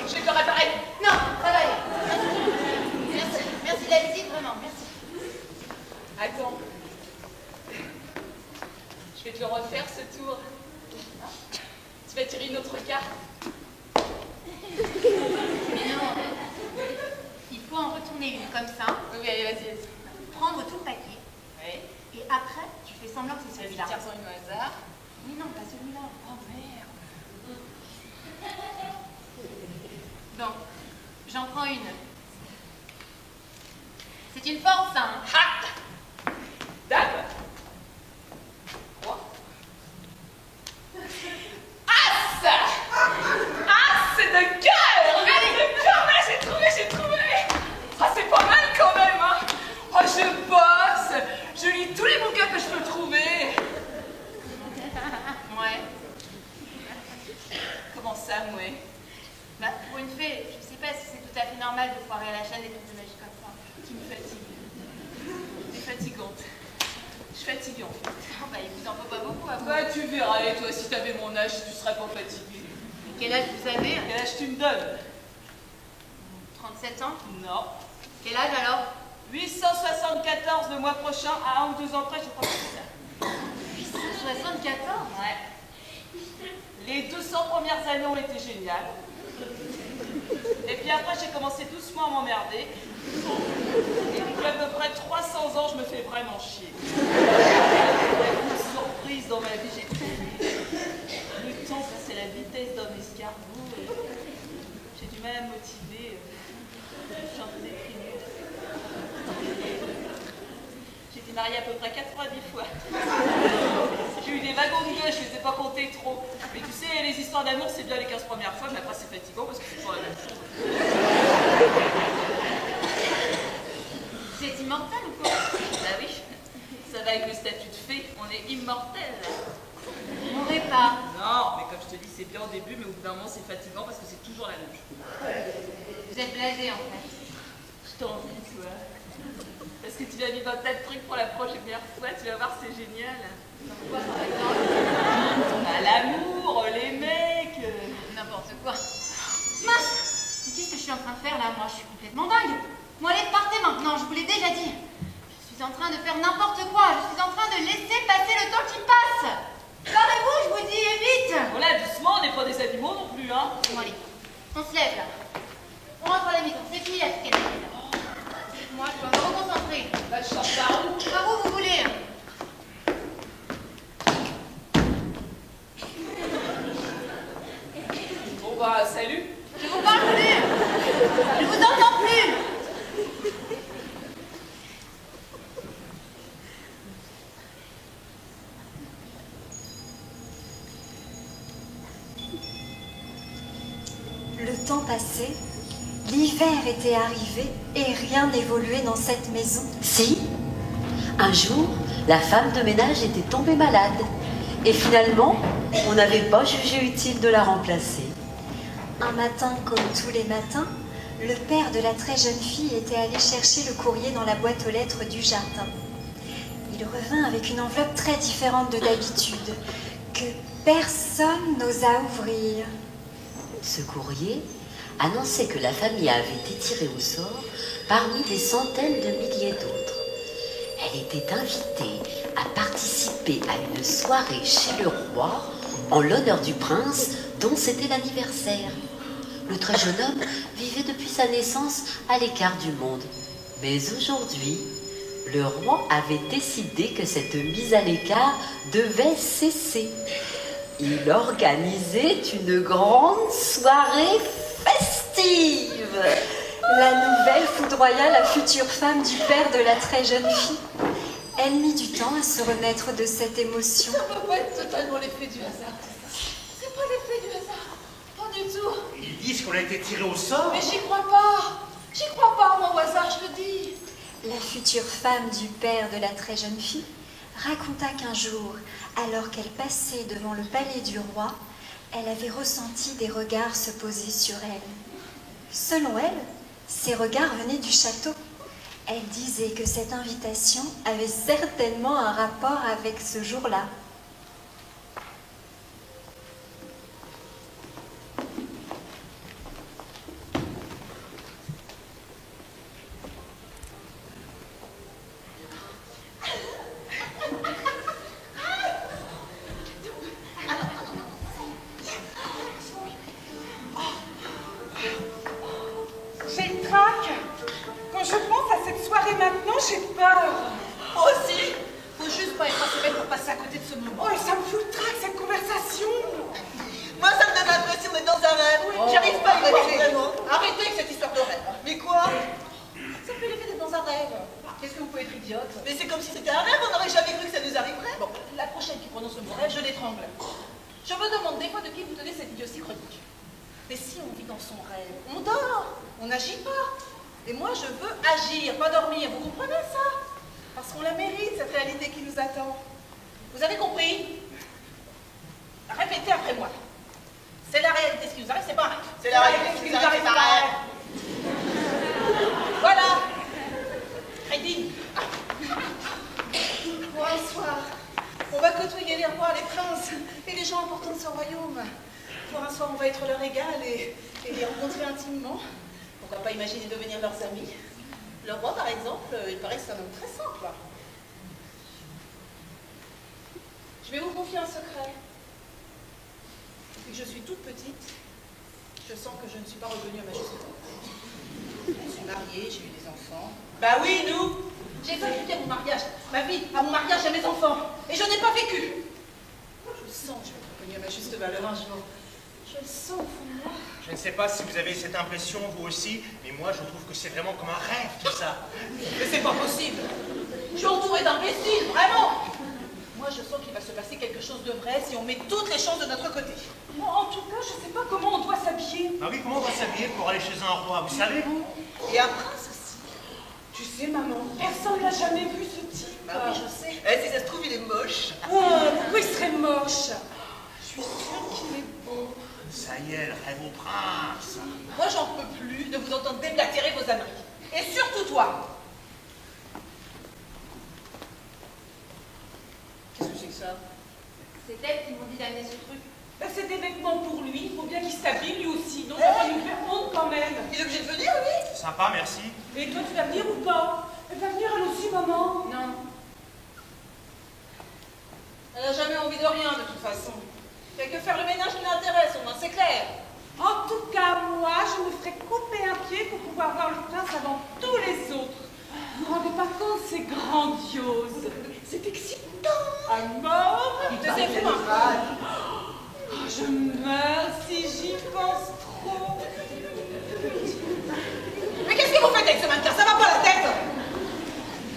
Je vais te réparer. Non, ça va aller. Merci, merci la visite, vraiment, merci. Attends. Je vais te le refaire ce tour. Tu vas tirer une autre carte. Mais non, il faut en retourner une comme ça, Oui, allez, vas-y. prendre tout le paquet, Oui. et après, tu fais semblant que c'est celui-là. Tire-en une au hasard. Oui, non, pas celui-là. Oh merde. Donc, j'en prends une. C'est une force, hein? Ha! Dame. 3. As! As de cœur! Allez, de cœur, là, j'ai trouvé! Ah, c'est pas mal quand même, hein! Oh, je bosse! Je lis tous les bouquins que je peux trouver! Ouais. Comment ça, ouais? Bah, pour une fée, je sais pas si c'est tout à fait normal de foirer à la chaîne des trucs de magie comme ça. Tu me fatigues. fatigante. Je suis fatiguée en fait. Oh, bah, il vous en faut pas beaucoup à vous. Bah, tu verras, et toi, si t'avais mon âge, tu serais pas fatiguée. Quel âge vous avez? Quel âge tu me donnes? 37 ans? Non. Quel âge alors? 874 le mois prochain, à 1 ou 2 ans près, je crois que c'est ça. 874? Ouais. Les 200 premières années ont été géniales. Et puis après, j'ai commencé doucement à m'emmerder. Et puis à peu près 300 ans, je me fais vraiment chier. Une surprise dans ma vie, j'ai trouvé. Le temps, c'est la vitesse d'un escargot. J'ai du mal à me motiver. Je suis un peu déprimée. J'ai été mariée à peu près 90 fois. J'ai eu des wagons de gueule, je les ai pas comptés trop. Mais tu sais, les histoires d'amour, c'est bien les 15 premières fois, mais après c'est fatigant parce que c'est toujours la même chose. Vous êtes immortel ou quoi? Bah oui, ça va avec le statut de fée, on est immortel. Vous mourrez pas. Non, mais comme je te dis, c'est bien au début, mais au bout d'un moment, c'est fatigant parce que c'est toujours la même chose. Vous êtes blasé en fait. Je t'envie, tu vois. Parce que tu vas vivre un tas de trucs pour la première fois, tu vas voir, c'est génial. Quoi par exemple? Bah, l'amour, les mecs. N'importe quoi. Mince! Mais qu'est-ce que je suis en train de faire là? Moi, je suis complètement dingue. Bon, allez, partez maintenant, je vous l'ai déjà dit. Je suis en train de faire n'importe quoi. Je suis en train de laisser passer le temps qui passe. Barrez-vous, je vous dis, et vite! Voilà, doucement, on n'est pas des animaux non plus, hein. Bon, allez, on se lève là. On rentre à la maison. C'est fini la cicatrice. Moi, je dois me reconcentrer. Bah, je sors par où? Par où vous voulez? Bon bah, salut. Je vous parle plus. Je vous entends plus. Le temps passait, l'hiver était arrivé et rien n'évoluait dans cette maison. Si, un jour, la femme de ménage était tombée malade. Et finalement, on n'avait pas jugé utile de la remplacer. Un matin, comme tous les matins, le père de la très jeune fille était allé chercher le courrier dans la boîte aux lettres du jardin. Il revint avec une enveloppe très différente de d'habitude, que personne n'osa ouvrir. Ce courrier annonçait que la famille avait été tirée au sort parmi des centaines de milliers d'autres. Elle était invitée à participer à une soirée chez le roi en l'honneur du prince dont c'était l'anniversaire. Le très jeune homme vivait depuis sa naissance à l'écart du monde. Mais aujourd'hui, le roi avait décidé que cette mise à l'écart devait cesser. Il organisait une grande soirée festive. La nouvelle foudroya la future femme du père de la très jeune fille. Elle mit du temps à se remettre de cette émotion. Ça peut pas être totalement l'effet du hasard. C'est pas l'effet du hasard. Pas du tout. Ils disent qu'on a été tiré au sort. Mais j'y crois pas. J'y crois pas, moi, au hasard, je te dis. La future femme du père de la très jeune fille raconta qu'un jour, alors qu'elle passait devant le palais du roi, elle avait ressenti des regards se poser sur elle. Selon elle, ces regards venaient du château. Elle disait que cette invitation avait certainement un rapport avec ce jour-là. J'ai le trac. Quand je pense à cette soirée maintenant, j'ai peur. Moi aussi. Faut juste pas être assez bête pour passer à côté de ce moment. Oh, ça me fout le trac, cette conversation. Moi, ça me donne l'impression d'être dans un rêve. J'arrive pas à y croire vraiment. Arrêtez avec cette histoire de rêve. Mais quoi? Ça fait l'effet d'être dans un rêve. Qu'est-ce que vous pouvez être idiote? Mais c'est comme si c'était un rêve, on n'aurait jamais cru que ça nous arriverait. Bon, la prochaine qui prononce le mot rêve, je l'étrangle. Je me demande des fois de qui vous tenez cette idiotie chronique. Mais si on vit dans son rêve, on dort, on n'agit pas. Et moi, je veux agir, pas dormir. Vous comprenez ça? Parce qu'on la mérite, cette réalité qui nous attend. Vous avez compris? Répétez après moi. C'est la réalité, ce qui nous arrive, c'est pas un rêve. C'est la réalité, ce qui nous arrive, c'est pas un rêve. Voilà. Crédit. et les rois, les princes et les gens importants de ce royaume. Pour un soir, on va être leur égal et les rencontrer intimement. Pourquoi pas imaginer devenir leurs amis? Le roi, par exemple, il paraît que c'est un homme très simple. Je vais vous confier un secret. Depuis que je suis toute petite, je sens que je ne suis pas revenue à ma juste valeur. Je suis mariée, j'ai eu des enfants. Bah oui, nous! J'ai sacrifié mon mariage, ma vie, à mon mariage et à mes enfants. Et je n'ai pas vécu. Je sens que je vais être revenue à ma juste valeur un jour. Je le sens au fond de moi. Je ne sais pas si vous avez cette impression, vous aussi, mais moi, je trouve que c'est vraiment comme un rêve, tout ça. Mais c'est pas possible. Je suis entourée d'imbéciles, vraiment. Moi, je sens qu'il va se passer quelque chose de vrai si on met toutes les chances de notre côté. Moi, en tout cas, je sais pas comment on doit s'habiller. Ah oui, comment on va s'habiller pour aller chez un roi, vous savez, vous? Et un prince aussi. Tu sais, maman, personne n'a jamais vu ce type. Bah oui, je sais. Eh, si ça se trouve, il est moche. Oh, pourquoi il serait moche? Je suis sûre qu'il est beau. Ça y est, le rêve au prince. Moi, j'en peux plus de vous entendre déblatérer vos âneries. Et surtout toi. Qu'est-ce que c'est que ça? C'est elle qui m'ont dit d'amener ce truc. Bah, c'est des vêtements pour lui, il faut bien qu'il s'habille lui aussi, non? Ça va nous faire honte quand même. Il est obligé de venir, lui? Sympa, merci. Et toi, tu vas venir ou pas? Elle va venir elle aussi, maman? Non. Elle n'a jamais envie de rien, de toute façon. Il n'y a que faire le ménage qui l'intéresse, au moins, c'est clair. En tout cas, moi, je me ferai couper un pied pour pouvoir voir le prince avant tous les autres. Vous vous rendez pas compte, c'est grandiose. C'est excitant. À mort. Deuxième point. Oh, je meurs si j'y pense trop. Mais qu'est-ce que vous faites avec ce mannequin? Ça va pas la tête?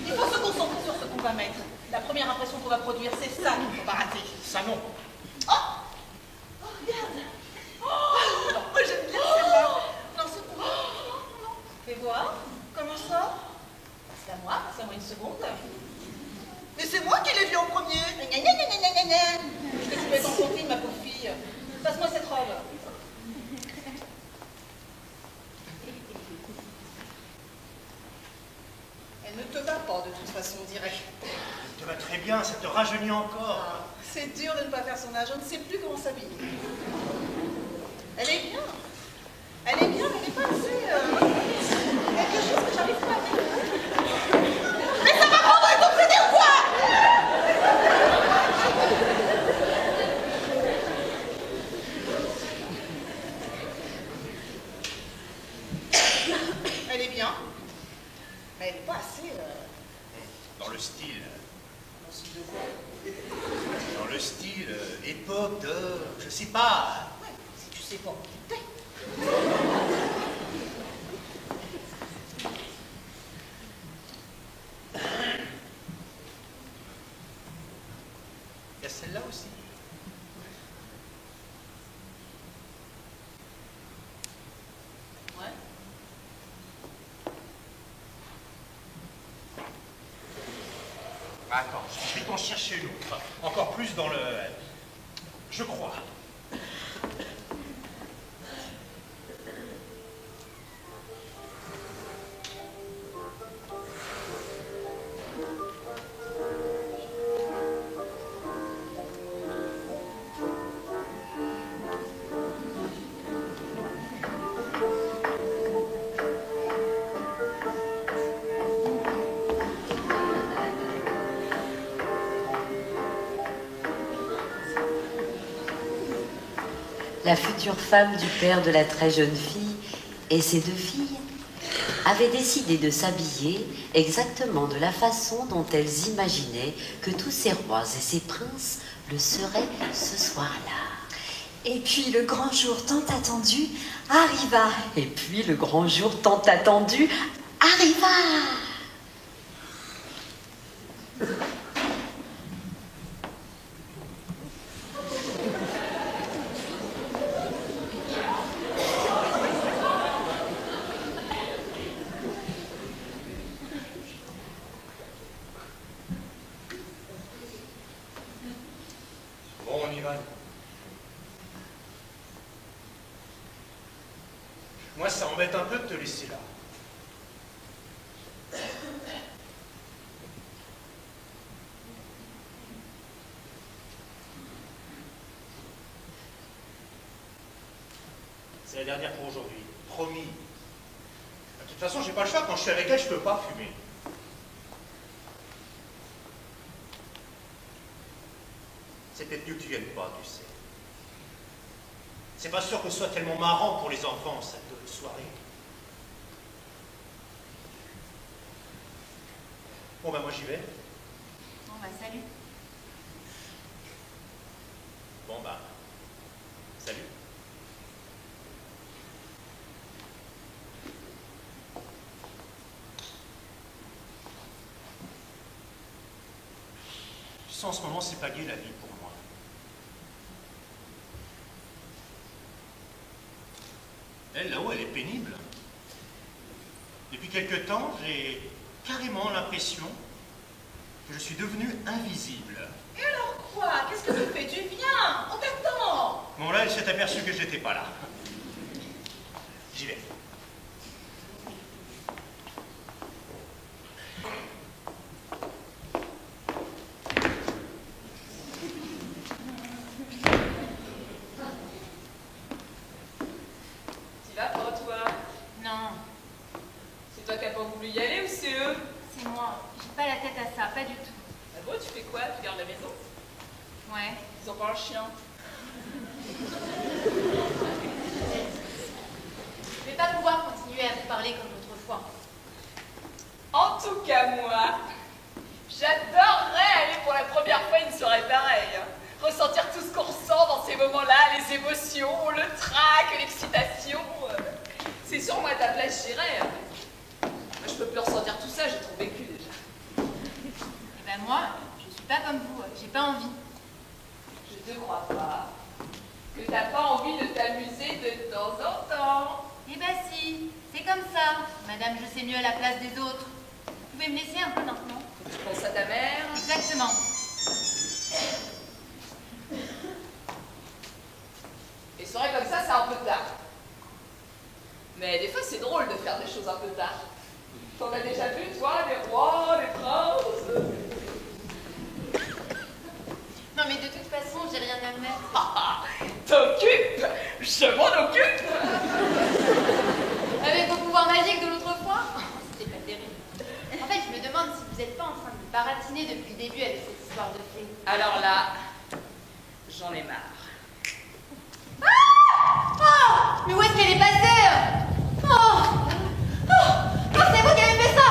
Il faut se concentrer sur ce qu'on va mettre. La première impression qu'on va produire, c'est ça qu'il ne faut pas rater. Ça, non. Oh, regarde. Oh, moi j'aime bien celle-là. Non, c'est pour moi. Non. Fais voir. Comment ça? C'est à moi une seconde. Mais c'est moi qui l'ai vu en premier. Gna, gna, gna, gna, gna, gna. Je te souhaite en conflit, ma pauvre fille. Passe-moi cette robe. Elle ne te va pas de toute façon, on dirait. Ça te va très bien, ça te rajeunit encore. Ah, c'est dur de ne pas faire son âge, on ne sait plus comment s'habiller. Elle est bien. Elle est bien, mais elle n'est pas assez... quelque chose que j'arrive pas à dire. Mais ça va prendre un coup de CD ou quoi? Elle est bien, mais elle n'est pas assez... Dans le style. Dans ce de quoi? Dans le style, époque de... je sais pas. Ouais, si tu sais pas, t'es. Il y a celle-là aussi. Ouais. Attends, je vais t'en chercher une autre. Encore plus dans le... je crois. La future femme du père de la très jeune fille et ses deux filles avaient décidé de s'habiller exactement de la façon dont elles imaginaient que tous ces rois et ces princes le seraient ce soir-là. Et puis le grand jour tant attendu arriva. Et puis le grand jour tant attendu arriva. Bon, on y va. Moi, ça m'embête un peu de te laisser là. C'est la dernière pour aujourd'hui. Promis. De toute façon, j'ai pas le choix. Quand je suis avec elle, je peux pas fumer. C'est peut-être mieux que tu viennes pas, tu sais. C'est pas sûr que ce soit tellement marrant pour les enfants, cette soirée. Bon, ben moi j'y vais. Bon, bah, salut. Bon, bah, salut. Je sens en ce moment, c'est pas gai la vie pour moi. Elle, là-haut, elle est pénible. Depuis quelque temps, j'ai carrément l'impression que je suis devenu invisible. Et alors quoi? Qu'est-ce que tu fais? Tu viens? On t'attend. Bon, là, elle s'est aperçue que j'étais pas là. J'y vais. Tu vas pas, toi? Non, C'est toi qui n'as pas voulu y aller ou c'est eux? c'est moi. J'ai pas la tête à ça, pas du tout. Ah bon, tu fais quoi? Tu gardes la maison? Ouais. Ils ont pas un chien. Je vais pas pouvoir continuer à vous parler comme l'autre fois. En tout cas, moi, j'adorerais aller pour la première fois à une soirée pareille. Ressentir tout ce qu'on ressent dans ces moments-là, les émotions, le trac, l'excitation. C'est sûr, moi, à ta place, j'irais. Moi, je peux plus ressentir tout ça, j'ai trop vécu déjà. Et ben moi, je suis pas comme vous, j'ai pas envie. Je te crois pas. Que t'as pas envie de t'amuser de temps en temps. Eh ben si, c'est comme ça. Madame, je sais mieux à la place des autres. Vous pouvez me laisser un peu maintenant? Tu penses à ta mère. Exactement. Et soirée comme ça, c'est un peu tard. Mais des fois, c'est drôle de faire des choses un peu tard. T'en as déjà vu, toi, les rois, les princes? Non mais de toute façon, j'ai rien à mettre. T'occupes? Je m'en occupe. Avec vos pouvoirs magiques de l'autre fois, c'était pas terrible. En fait, je me demande si vous n'êtes pas en train de me baratiner depuis le début avec cette histoire de fée. Alors là, j'en ai marre. Oh, mais où est-ce qu'elle est passée? Oh, c'est vous qui avez fait ça.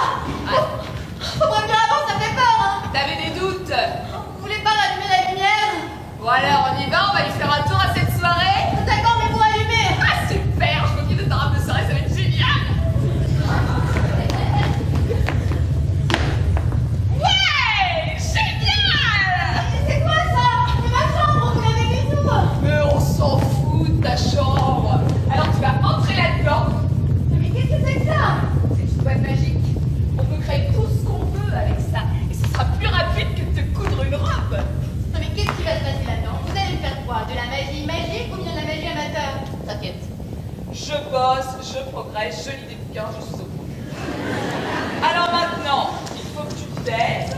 Faut prévenir avant, ça fait peur, hein. T'avais des doutes? Vous voulez pas rallumer la lumière? Bon alors, on y va, on va lui faire un tour à cette soirée. D'accord, mais vous allumez. Ah super, je m'occupe de ta robe de soirée, ça va être génial. Ouais, génial. C'est quoi ça? C'est ma chambre, vous l'avez mis où? Mais on s'en fout de ta chambre. Alors tu vas entrer là-dedans. Mais qu'est-ce que c'est que ça? C'est une boîte magique. On peut créer tout ce qu'on veut avec ça. Et ce sera plus rapide que de te coudre une robe. Non mais qu'est-ce qui va se passer là-dedans? Vous allez faire quoi? De la magie magique ou bien de la magie amateur? T'inquiète. Je bosse, je progresse, je lis des bouquins, je suis au bout. Alors maintenant, il faut que tu te taises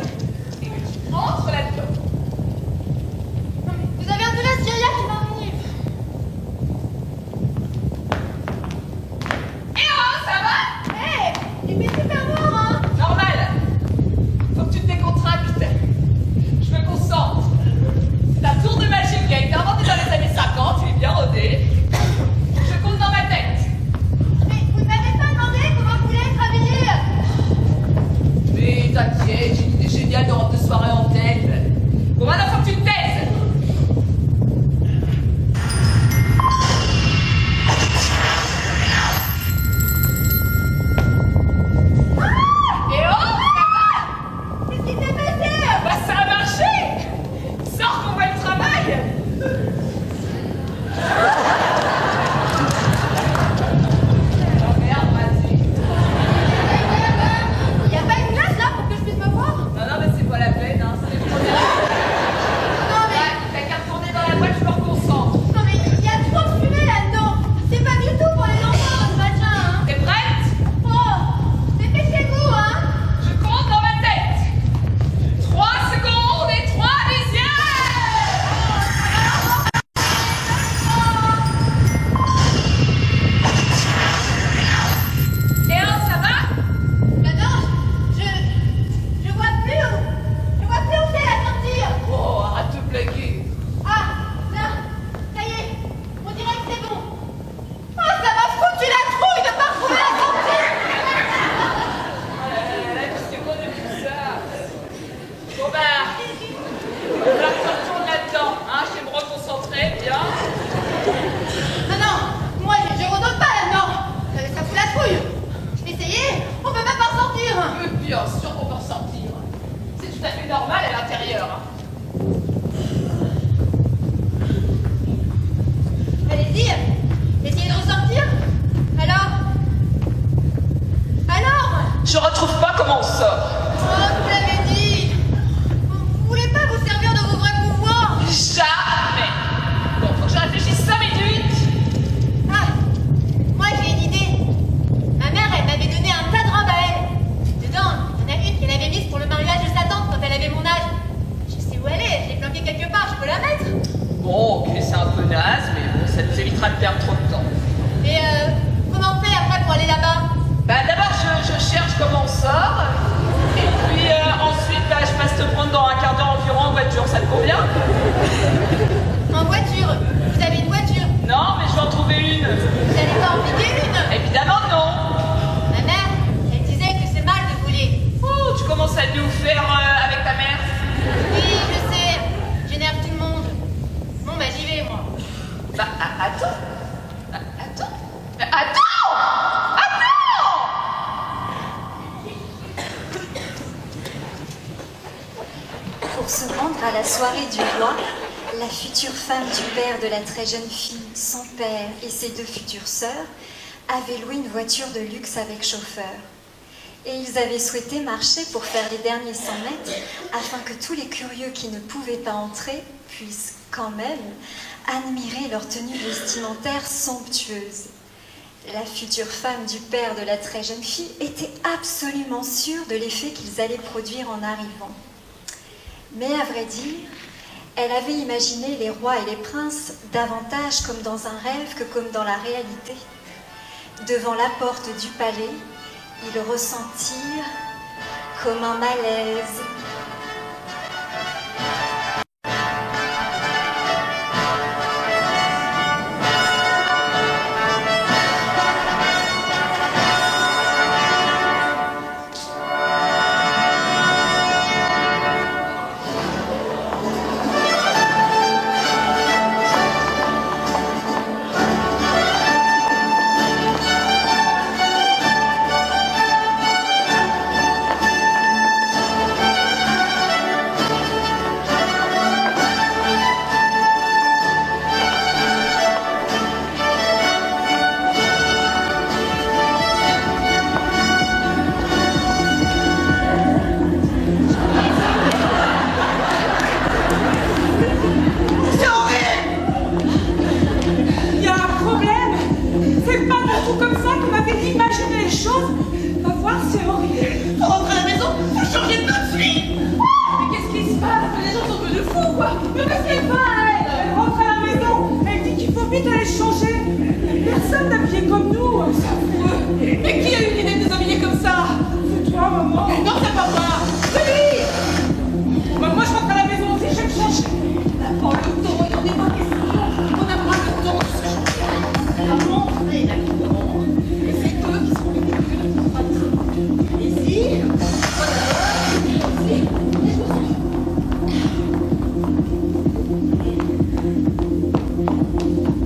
et que tu entres là-dedans. Non mais vous avez entendu la Syria qui m'arrive. Eh oh, ça va? Hé, il fait super noir, hein. Normal. Faut que tu te décontractes. Je me concentre. C'est un tour de magie qui a été inventé dans les années 50, il est bien rodé. Je compte dans ma tête. Mais vous n'avez pas demandé comment vous voulez être habillé? Mais t'inquiète, j'ai une idée hein. Non, non, moi je redonne pas là-dedans. Ça fout la trouille. Je vais essayer, on peut même pas en sortir. Bien sûr qu'on peut en sortir. C'est tout à fait normal à l'intérieur. Hein. Allez-y, essayez de ressortir. Alors Je retrouve pas comment on sort. Oh, vous l'avez dit. Vous voulez pas vous servir de vos vrais pouvoirs? Jamais. Bon, faut que je réfléchisse 5 minutes. Ah, moi j'ai une idée. Ma mère, elle m'avait donné un tas de robes à elle. Dedans, il y en a une qu'elle avait mise pour le mariage de sa tante quand elle avait mon âge. Je sais où elle est, je l'ai planquée quelque part, je peux la mettre. Bon, ok, c'est un peu naze, mais bon, ça nous évitera de perdre trop de temps. Et comment on fait après pour aller là-bas? Bah d'abord, je cherche comment on sort. Et puis ensuite, bah, je passe te prendre dans un quart d'heure environ en voiture, ça te convient? En voiture? Vous avez une voiture? Non, mais je vais en trouver une. Vous n'allez pas en piquer une? Évidemment non. Ma mère, elle disait que c'est mal de voler. Oh, tu commences à nous faire avec ta mère. Oui, je sais, j'énerve tout le monde. Bon, bah j'y vais, moi. Bah, attends. Attends. Pour se rendre à la soirée du roi, la future femme du père de la très jeune fille, son père et ses 2 futures sœurs avaient loué une voiture de luxe avec chauffeur. Et ils avaient souhaité marcher pour faire les derniers 100 mètres afin que tous les curieux qui ne pouvaient pas entrer puissent quand même admirer leur tenue vestimentaire somptueuse. La future femme du père de la très jeune fille était absolument sûre de l'effet qu'ils allaient produire en arrivant. Mais à vrai dire, elle avait imaginé les rois et les princes davantage comme dans un rêve que comme dans la réalité. Devant la porte du palais, ils ressentirent comme un malaise.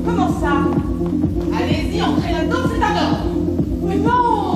Comment ça? Allez-y, entrez là-dedans, c'est un ordre. Mais non,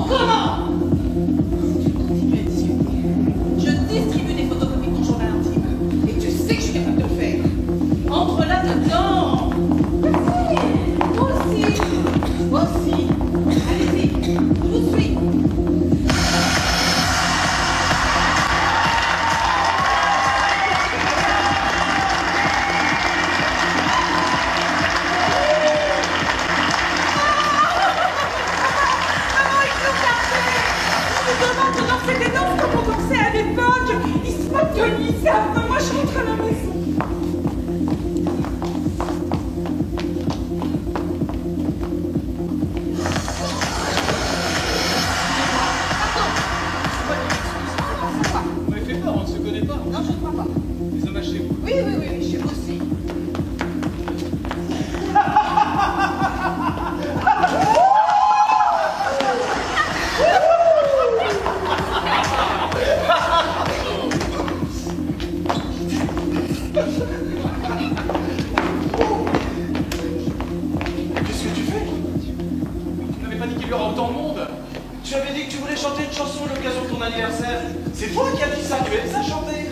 toi qui as dit ça, tu aimes ça chanter.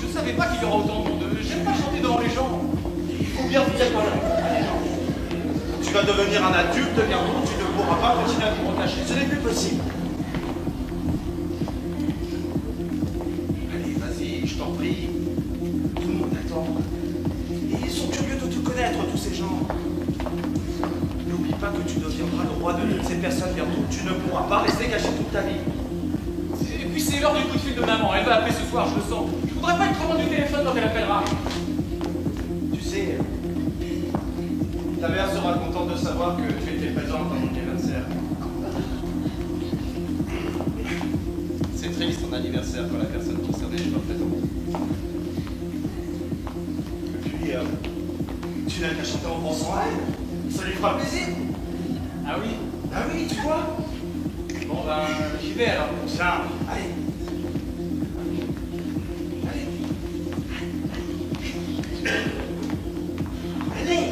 Je savais pas qu'il y aura autant de monde. J'aime pas chanter devant les gens. Il faut bien dire quoi là. Allez, Jean. Tu vas devenir un adulte bientôt, tu ne pourras pas continuer à te recacher. Ce n'est plus possible. Allez, vas-y, je t'en prie. Tout le monde t'attend. Et ils sont curieux de te connaître, tous ces gens. N'oublie pas que tu deviendras le roi de toutes ces personnes bientôt. Tu ne pourras pas rester caché toute ta vie. Et puis c'est l'heure du coup de fil de maman. Elle va appeler ce soir, je le sens. Je voudrais pas être trop loin du téléphone quand elle appellera. Tu sais, ta mère sera contente de savoir que tu étais présente dans mon anniversaire. C'est triste ton anniversaire quand la personne concernée n'est pas présente. Et puis, tu n'as qu'à chanter en pensant à elle. Ça lui fera plaisir. Ah oui? Ah oui, tu vois? Bon ben, j'y vais alors. Tiens, allez. Allez. Allez.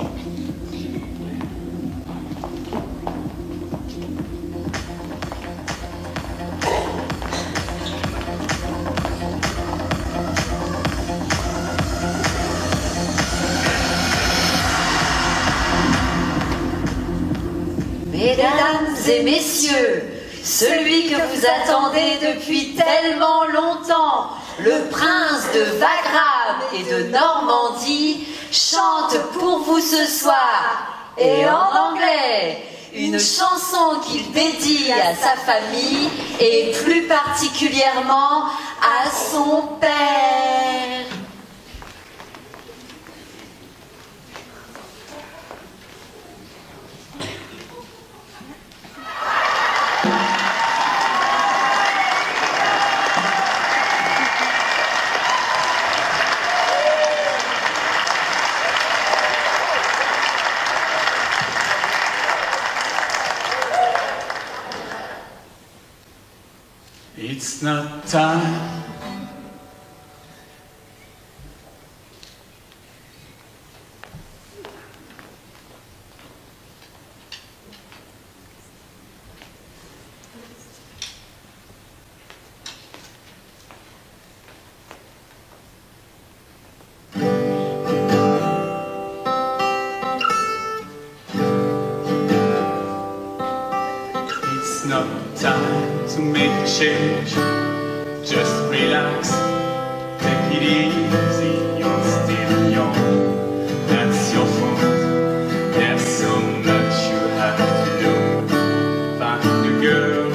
Mesdames et messieurs, celui que vous attendez depuis tellement longtemps, le prince de Wagram et de Normandie, chante pour vous ce soir, et en anglais, une chanson qu'il dédie à sa famille et plus particulièrement à son père. It's not time. It's not time to make a change. Just relax, take it easy. You're still young, that's your fault. There's so much you have to do. Find a girl,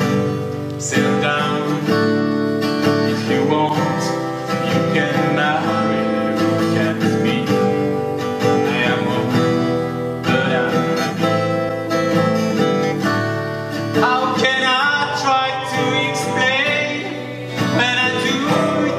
settle down. If you want, you can marry. Look at me, I am old, but I'm happy. How can I try to explain when I do it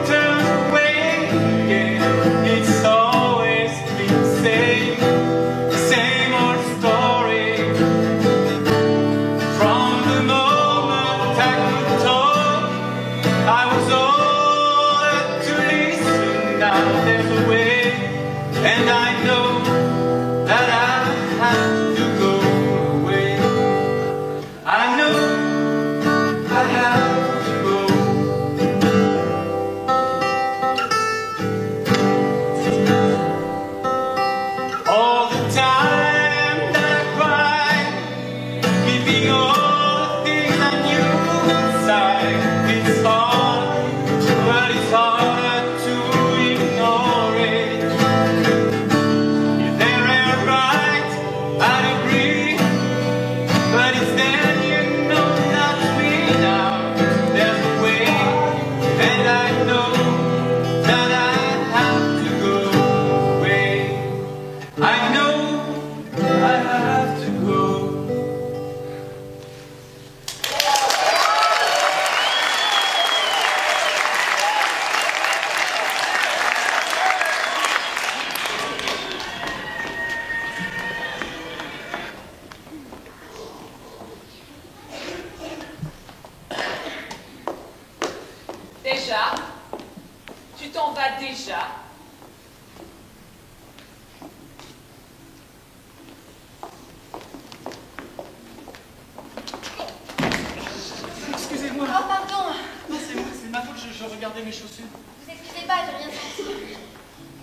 regardé mes chaussures? Vous excusez pas, j'ai rien senti.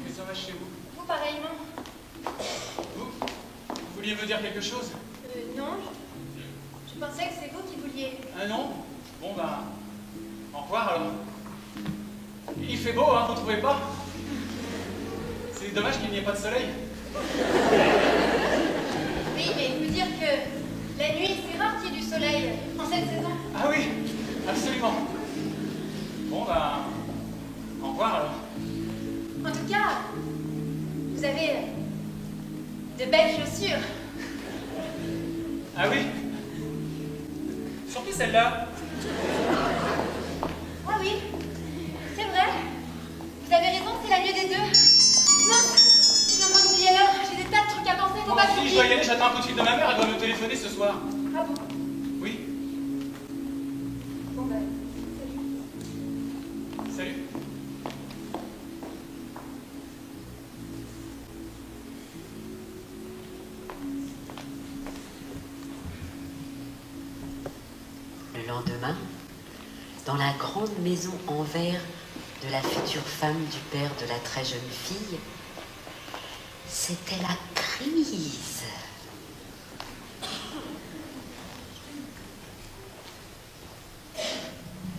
Mais ça va chez vous. Vous, pareillement. Vous vouliez me dire quelque chose? Non. Je pensais que c'est vous qui vouliez. Ah non? Bon ben, au revoir alors. Il fait beau, hein, vous trouvez pas? C'est dommage qu'il n'y ait pas de soleil. Oui, mais il faut dire que la nuit, c'est rare qu'il y ait du soleil en cette saison. Ah oui, absolument. Bon ben, au revoir alors. En tout cas, vous avez de belles chaussures. Ah oui? Surtout celle-là. Ah oui, c'est vrai. Vous avez raison, c'est la mieux des deux. Non, je viens de m'oublier l'heure. J'ai des tas de trucs à penser, faut Moi pas que aussi, je j'oublie. dois y aller, j'attends un coup de fil de ma mère, elle doit me téléphoner ce soir. Ah bon? Oui? Bon ben, salut. Salut. Le lendemain, dans la grande maison en verre de la future femme du père de la très jeune fille, c'était la crise.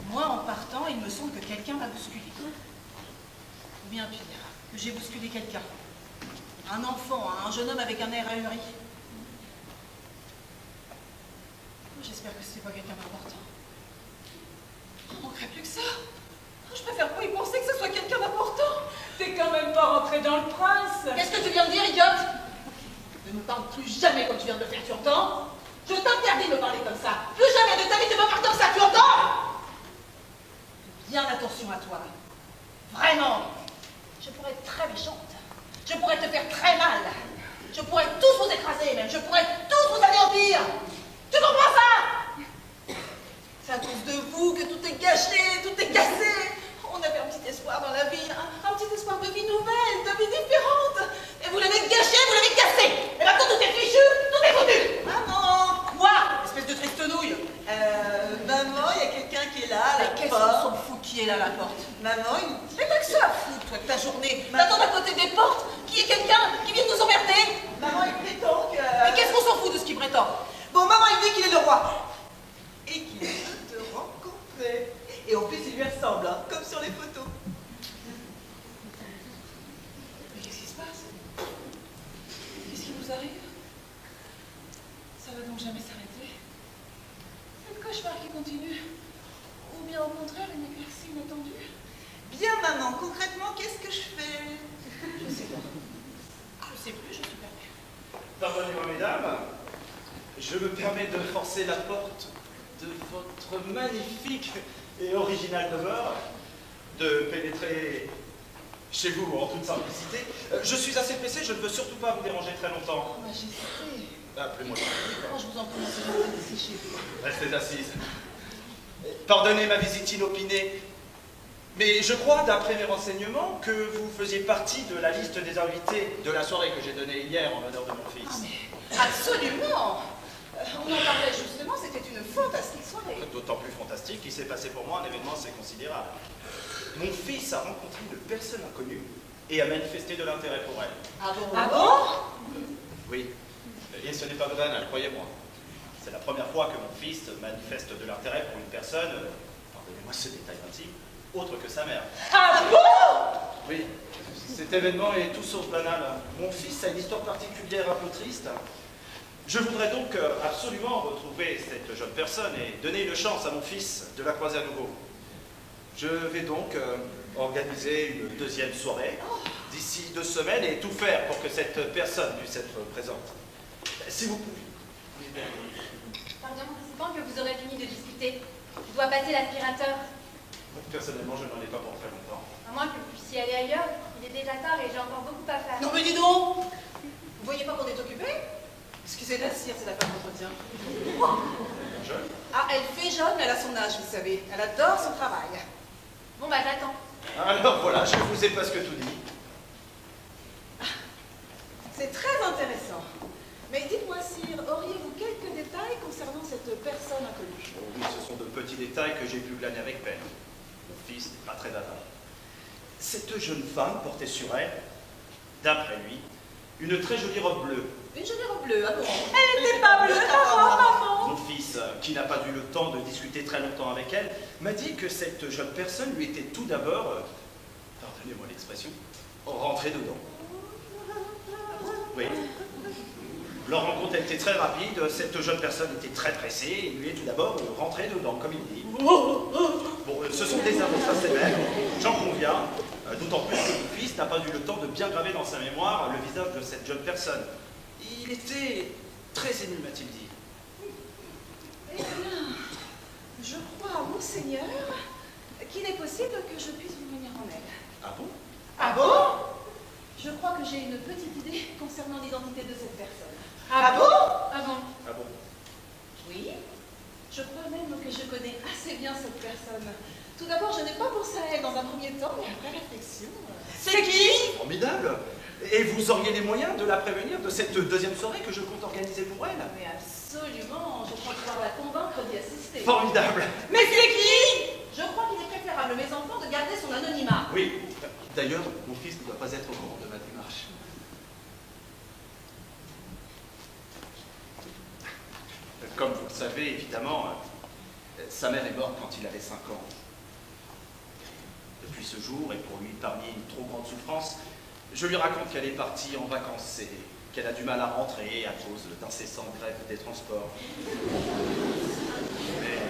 Moi, en partant, il me semble que quelqu'un m'a bousculé. Ou bien pire, que j'ai bousculé quelqu'un. Un enfant, un jeune homme avec un air ahuri. J'espère que c'est pas quelqu'un d'important. Il ne manquerait plus que ça. Je préfère pas y penser que ce soit quelqu'un d'important. T'es quand même pas rentré dans le prince. Qu'est-ce que tu viens de dire, idiote? Ne me parle plus jamais comme tu viens de le faire, tu entends? Je t'interdis de me parler comme ça. Plus jamais de ta vie tu me parles comme ça, tu entends? Fais bien attention à toi. Vraiment. Je pourrais être très méchante. Je pourrais te faire très mal. Je pourrais tous vous écraser même. Je pourrais tous vous anéantir. Tu comprends ça? C'est à cause de vous que tout est gâché, tout est cassé. On avait un petit espoir dans la vie, un petit espoir de vie nouvelle, de vie différente. Et vous l'avez gâché, vous l'avez cassé. Et maintenant tout est fichu, tout est foutu. Maman! Quoi? Espèce de tristanouille. Maman, il y a quelqu'un qui est là, à la Mais qu'est-ce porte. qu'on s'en fout qui est là à la porte? Maman, il... Mais t'as que ça à foutre, toi, de ta journée. T'attends à côté des portes qu'il y ait quelqu'un qui vienne nous emmerder. Maman, il prétend que... Mais qu'est-ce qu'on s'en fout de ce qu'il prétend? Bon, maman, il dit qu'il est le roi. Et qu'il veut te rencontrer. Et en plus, il lui ressemble, hein, comme sur les photos. Mais qu'est-ce qui se passe? Qu'est-ce qui nous arrive? Ça va donc jamais s'arrêter? C'est le cauchemar qui continue? Ou bien au contraire, une éclaircie inattendue? Bien, maman, concrètement, qu'est-ce que je fais? Je sais pas. Je sais plus, je suis perdue. Pardonnez-moi, mesdames, je me permets de forcer la porte de votre magnifique et original demeure de pénétrer chez vous en toute simplicité. Je suis assez pressé, je ne veux surtout pas vous déranger très longtemps. Oh, Majesté. Appelez-moi. Oh, je vous en prie, c'est gentil d'ici chez vous. Restez assise. Pardonnez ma visite inopinée, mais je crois, d'après mes renseignements, que vous faisiez partie de la liste des invités de la soirée que j'ai donnée hier en l'honneur de mon fils. Ah, mais absolument! On en parlait justement, c'était une fantastique soirée. D'autant plus fantastique qu'il s'est passé pour moi un événement assez considérable. Mon fils a rencontré une personne inconnue et a manifesté de l'intérêt pour elle. Ah bon? Ah bon? Oui, et ce n'est pas banal, croyez-moi. C'est la première fois que mon fils manifeste de l'intérêt pour une personne, pardonnez-moi ce détail intime, autre que sa mère. Ah bon? Oui, cet événement est tout sauf banal. Mon fils a une histoire particulière un peu triste. Je voudrais donc absolument retrouver cette jeune personne et donner une chance à mon fils de la croiser à nouveau. Je vais donc organiser une deuxième soirée d'ici 2 semaines et tout faire pour que cette personne puisse être présente. Si vous pouvez. Pardon, c'est quand que vous aurez fini de discuter? Je dois passer l'aspirateur. Personnellement, je n'en ai pas pour très longtemps. À moins que vous puissiez aller ailleurs. Il est déjà tard et j'ai encore beaucoup à faire. Non mais dis donc! Vous voyez pas qu'on est occupé? Excusez la cire, c'est la femme d'entretien. Jeune? Ah, elle fait jeune, mais elle a son âge, vous savez. Elle adore son travail. Bon bah j'attends. Alors voilà, je vous ai presque tout dit. C'est très intéressant. Mais dites-moi, sire, auriez-vous quelques détails concernant cette personne inconnue? Oh oui, ce sont de petits détails que j'ai pu glaner avec peine. Mon fils n'est pas très bavard. Cette jeune femme portait sur elle, d'après lui, une très jolie robe bleue. Une jolie robe bleue, ah bon? Elle n'était pas bleue, maman. Mon fils, qui n'a pas eu le temps de discuter très longtemps avec elle, m'a dit que cette jeune personne lui était tout d'abord, pardonnez-moi l'expression, rentrée dedans. Oui. Leur rencontre a été très rapide, cette jeune personne était très pressée et lui est tout d'abord rentrée dedans, comme il dit. Bon, ce sont des aveux assez mêmes, j'en conviens, d'autant plus que mon fils n'a pas eu le temps de bien graver dans sa mémoire le visage de cette jeune personne. Il était très ému, m'a-t-il dit. Eh bien, je crois, monseigneur, qu'il est possible que je puisse vous venir en aide. Ah bon? Ah bon? Je crois que j'ai une petite idée concernant l'identité de cette personne. Ah bon? Ah bon? Ah bon? Oui, je crois même que je connais assez bien cette personne. Tout d'abord, je n'ai pas pensé à elle dans un premier temps, mais après réflexion... C'est qui? Formidable! Et vous auriez les moyens de la prévenir de cette deuxième soirée que je compte organiser pour elle? Mais absolument, je crois pouvoir la convaincre d'y assister. Formidable! Mais c'est qui? Je crois qu'il est préférable, mes enfants, de garder son anonymat. Oui. D'ailleurs, mon fils ne doit pas être au courant de ma démarche. Comme vous le savez, évidemment, sa mère est morte quand il avait 5 ans. Depuis ce jour, et pour lui épargner une trop grande souffrance, je lui raconte qu'elle est partie en vacances et qu'elle a du mal à rentrer à cause d'incessantes grèves des transports. Mais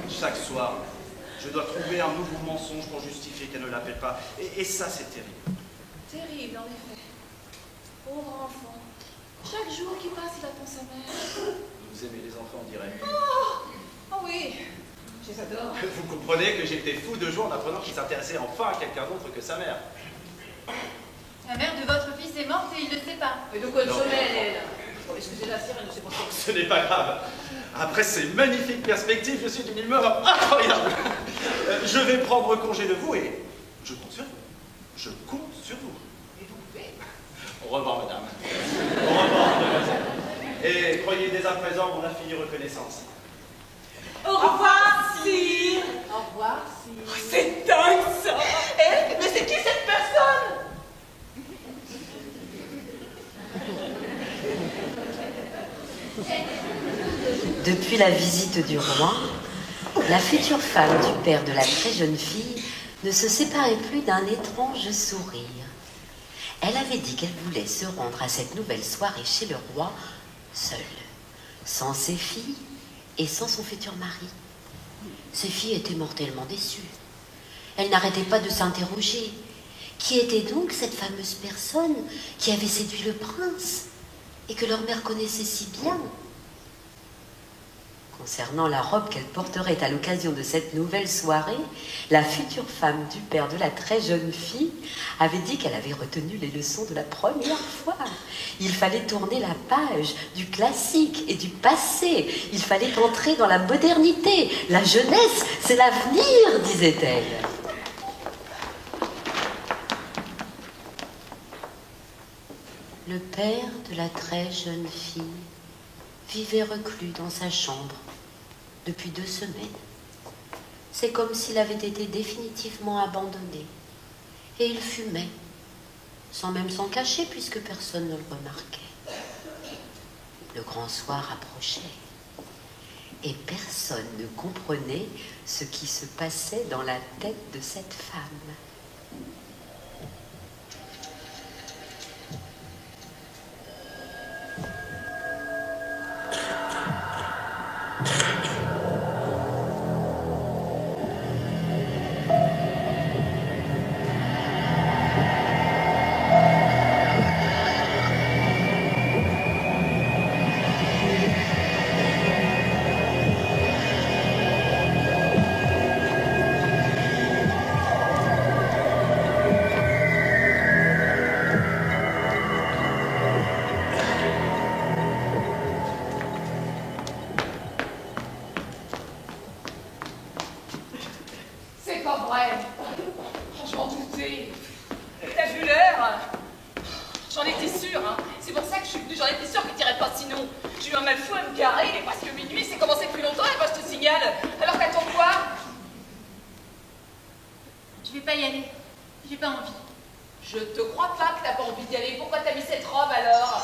chaque soir, je dois trouver un nouveau mensonge pour justifier qu'elle ne l'appelle pas. Et ça, c'est terrible. Terrible, en effet. Pauvre enfant. Chaque jour qui passe, il attend sa mère. Vous aimez les enfants, on dirait. Oh oui, je les adore. Vous comprenez que j'étais fou de joie en apprenant qu'il s'intéressait enfin à quelqu'un d'autre que sa mère. La mère de votre fils est morte et il ne le sait pas. Mais de quoi elle Non. se mêle, elle? Bon, excusez-la, si elle ne sait pas quoi. Ce n'est pas grave. Après ces magnifiques perspectives, je suis d'une humeur incroyable. Je vais prendre congé de vous et je compte sur vous. Je compte sur vous. Et vous pouvez? Au revoir, madame. Au revoir, mademoiselle. Et croyez dès à présent mon infinie reconnaissance. Au revoir, sire. Au revoir, si... C'est dingue, ça. Eh, mais c'est qui cette personne? Depuis la visite du roi, la future femme du père de la très jeune fille ne se séparait plus d'un étrange sourire. Elle avait dit qu'elle voulait se rendre à cette nouvelle soirée chez le roi seule, sans ses filles et sans son futur mari. Ses filles étaient mortellement déçues. Elles n'arrêtaient pas de s'interroger. Qui était donc cette fameuse personne qui avait séduit le prince et que leur mère connaissait si bien? Concernant la robe qu'elle porterait à l'occasion de cette nouvelle soirée, la future femme du père de la très jeune fille avait dit qu'elle avait retenu les leçons de la première fois. Il fallait tourner la page du classique et du passé. Il fallait entrer dans la modernité. La jeunesse, c'est l'avenir, disait-elle. Le père de la très jeune fille vivait reclus dans sa chambre depuis 2 semaines. C'est comme s'il avait été définitivement abandonné. Et il fumait, sans même s'en cacher puisque personne ne le remarquait. Le grand soir approchait et personne ne comprenait ce qui se passait dans la tête de cette femme. C'est pas vrai. Je m'en doutais. T'as vu l'heure? J'en étais sûre, hein. C'est pour ça que je suis venue. J'en étais sûre que t'irais pas sinon. J'ai eu un mal fou à me garer. Il est presque minuit. C'est commencé depuis longtemps et moi je te signale. Alors t'attends quoi? pas y aller. J'ai pas envie. Je te crois pas que t'as pas envie d'y aller. Pourquoi t'as mis cette robe alors?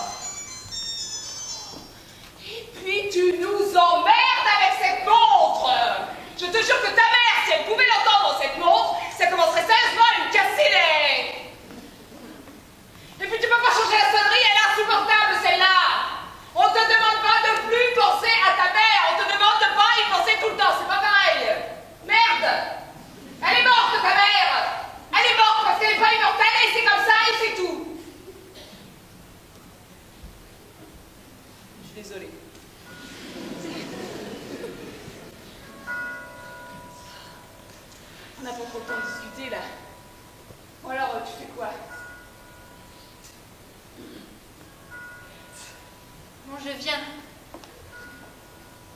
Et puis tu nous emmerdes avec cette montre. Je te jure que ta mère, si elle pouvait l'entendre cette montre, ça commencerait sérieusement à lui casser les... Et puis tu peux pas changer la sonnerie, elle est insupportable celle-là. On te demande pas de plus penser à ta mère, on te demande de pas y penser tout le temps, c'est pas pareil. Merde. Elle est morte ta mère. Elle est morte parce qu'elle est pas immortelle et c'est comme ça et c'est tout. Je suis désolée. On n'a pas trop le temps de discuter là. Bon alors, tu fais quoi? Bon, je viens.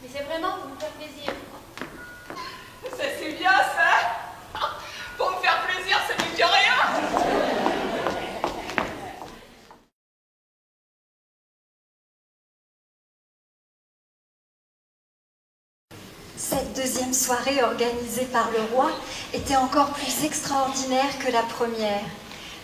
Mais c'est vraiment pour me faire plaisir. Ça c'est bien ça. Pour me faire plaisir, ça ne dit rien. Cette deuxième soirée organisée par le roi était encore plus extraordinaire que la première.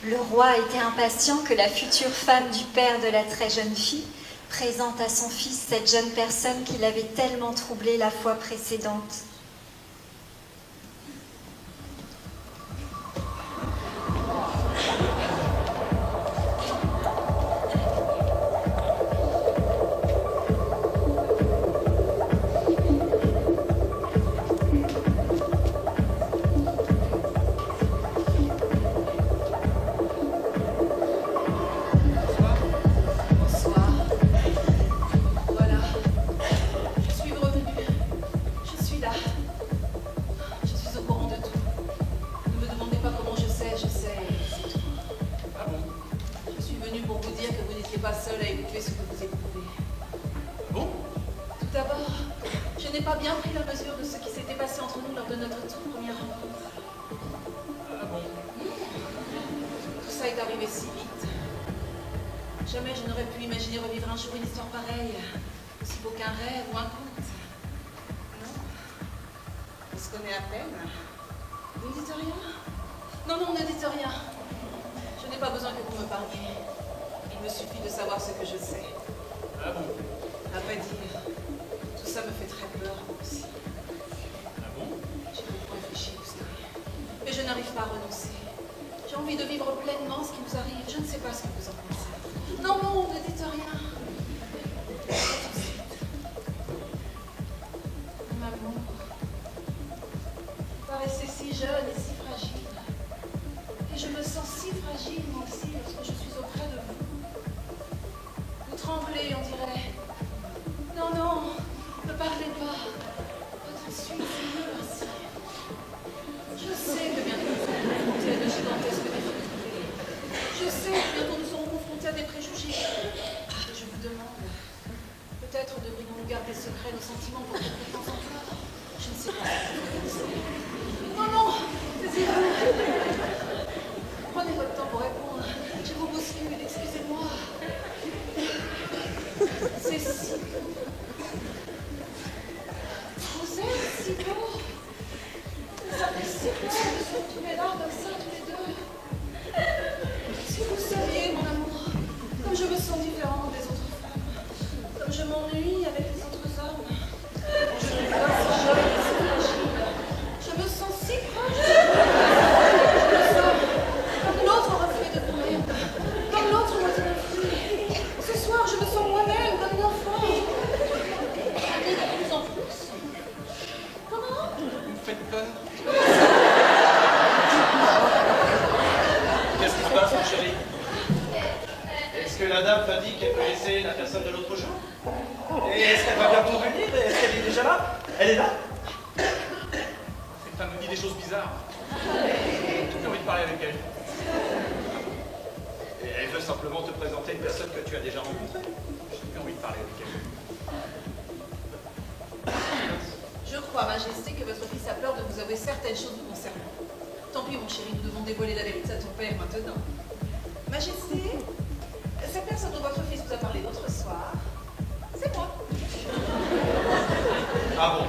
Le roi était impatient que la future femme du père de la très jeune fille présente à son fils cette jeune personne qui l'avait tellement troublé la fois précédente. Jamais je n'aurais pu imaginer revivre un jour une histoire pareille, aussi beau qu'un rêve ou un conte. Non, on se connaît à peine. Vous ne dites rien? Non, non, ne dites rien. Je n'ai pas besoin que vous me parliez. Il me suffit de savoir ce que je sais. Ah bon? À vrai dire, tout ça me fait très peur, moi aussi. Ah bon? J'ai beaucoup réfléchi, vous savez. Mais je n'arrive pas à renoncer. J'ai envie de vivre pleinement ce qui nous arrive. Je ne sais pas ce que vous en pensez. Non, non, ne dites rien. Maman, vous paraissez si jeune et si fragile. Et je me sens si fragile, moi aussi, lorsque je suis auprès de vous. Vous tremblez, on dirait. Non, non, ne parlez pas. Votre suite, c'est mieux ainsi. Je sais que bientôt nous serons confrontés à de gigantesques difficultés. Je sais que bientôt nous serons confrontés à des préjugés. Et je vous demande, peut-être devrions-nous garder secret nos sentiments pour quelque temps encore. Je ne sais pas ce que vous pensez. Non, non, taisez-vous. Prenez votre temps pour répondre. Je vous bouscule, excusez-moi. C'est si beau. Vous êtes si beau. Ça fait si peur de se retrouver là comme ça, tous les deux. Si vous saviez, mon amour, comme je me sens différente des autres femmes, comme je m'ennuie avec les autres hommes, quand je me vois si jeune et si fragile, je me sens si proche. Je me sens comme l'autre reflet de vous-même, comme l'autre moitié d'un fruit. Ce soir, je me sens moi-même comme une enfant. Et de plus en plus. Comment? Vous me faites peur. Qu'est-ce qui se passe, mon chéri? Est-ce que la dame t'a dit qu'elle connaissait la personne de l'autre jour? Et est-ce qu'elle va bientôt venir? Est-ce qu'elle est déjà là? Elle est là? Cette femme me dit des choses bizarres. J'ai envie de parler avec elle. Et elle veut simplement te présenter une personne que tu as déjà rencontrée. J'ai envie de parler avec elle. Je crois, Majesté, que votre fils a peur de vous avouer certaines choses vous concernant. Tant pis, mon chéri, nous devons dévoiler la vérité à ton père maintenant. Majesté, cette personne dont votre fils vous a parlé l'autre soir, c'est moi. Ah bon?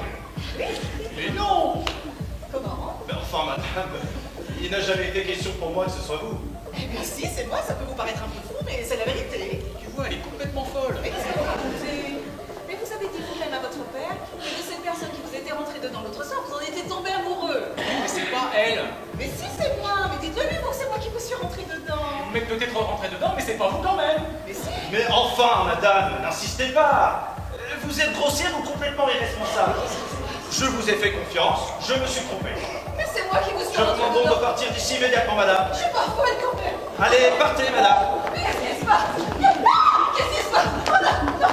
Mais non! Comment? Ben enfin, madame, il Il n'a jamais été question pour moi que ce soit vous. Eh bien si, c'est moi, ça peut vous paraître un peu fou, mais c'est la vérité. Tu vois, elle est complètement folle. Mais vous avez dit vous-même à votre père que de cette personne qui vous était rentrée dedans l'autre soir, vous en étiez tombé amoureux. Mais c'est pas elle. Mais si, c'est moi. Mais dites-le lui, vous, c'est moi qui vous suis rentrée dedans. Vous m'êtes peut-être rentré dedans, mais c'est pas vous quand même. Mais si. Mais enfin, madame, n'insistez pas. Vous êtes grossière ou complètement irresponsable. Je vous ai fait confiance, je me suis trompé. Mais c'est moi qui vous suis Je vous rentrée demande donc dedans. de partir d'ici immédiatement, madame. Je suis pas folle quand même. Allez, partez, madame. Mais qu'est-ce qui se passe? Qu'est-ce qui se passe? Oh non, non.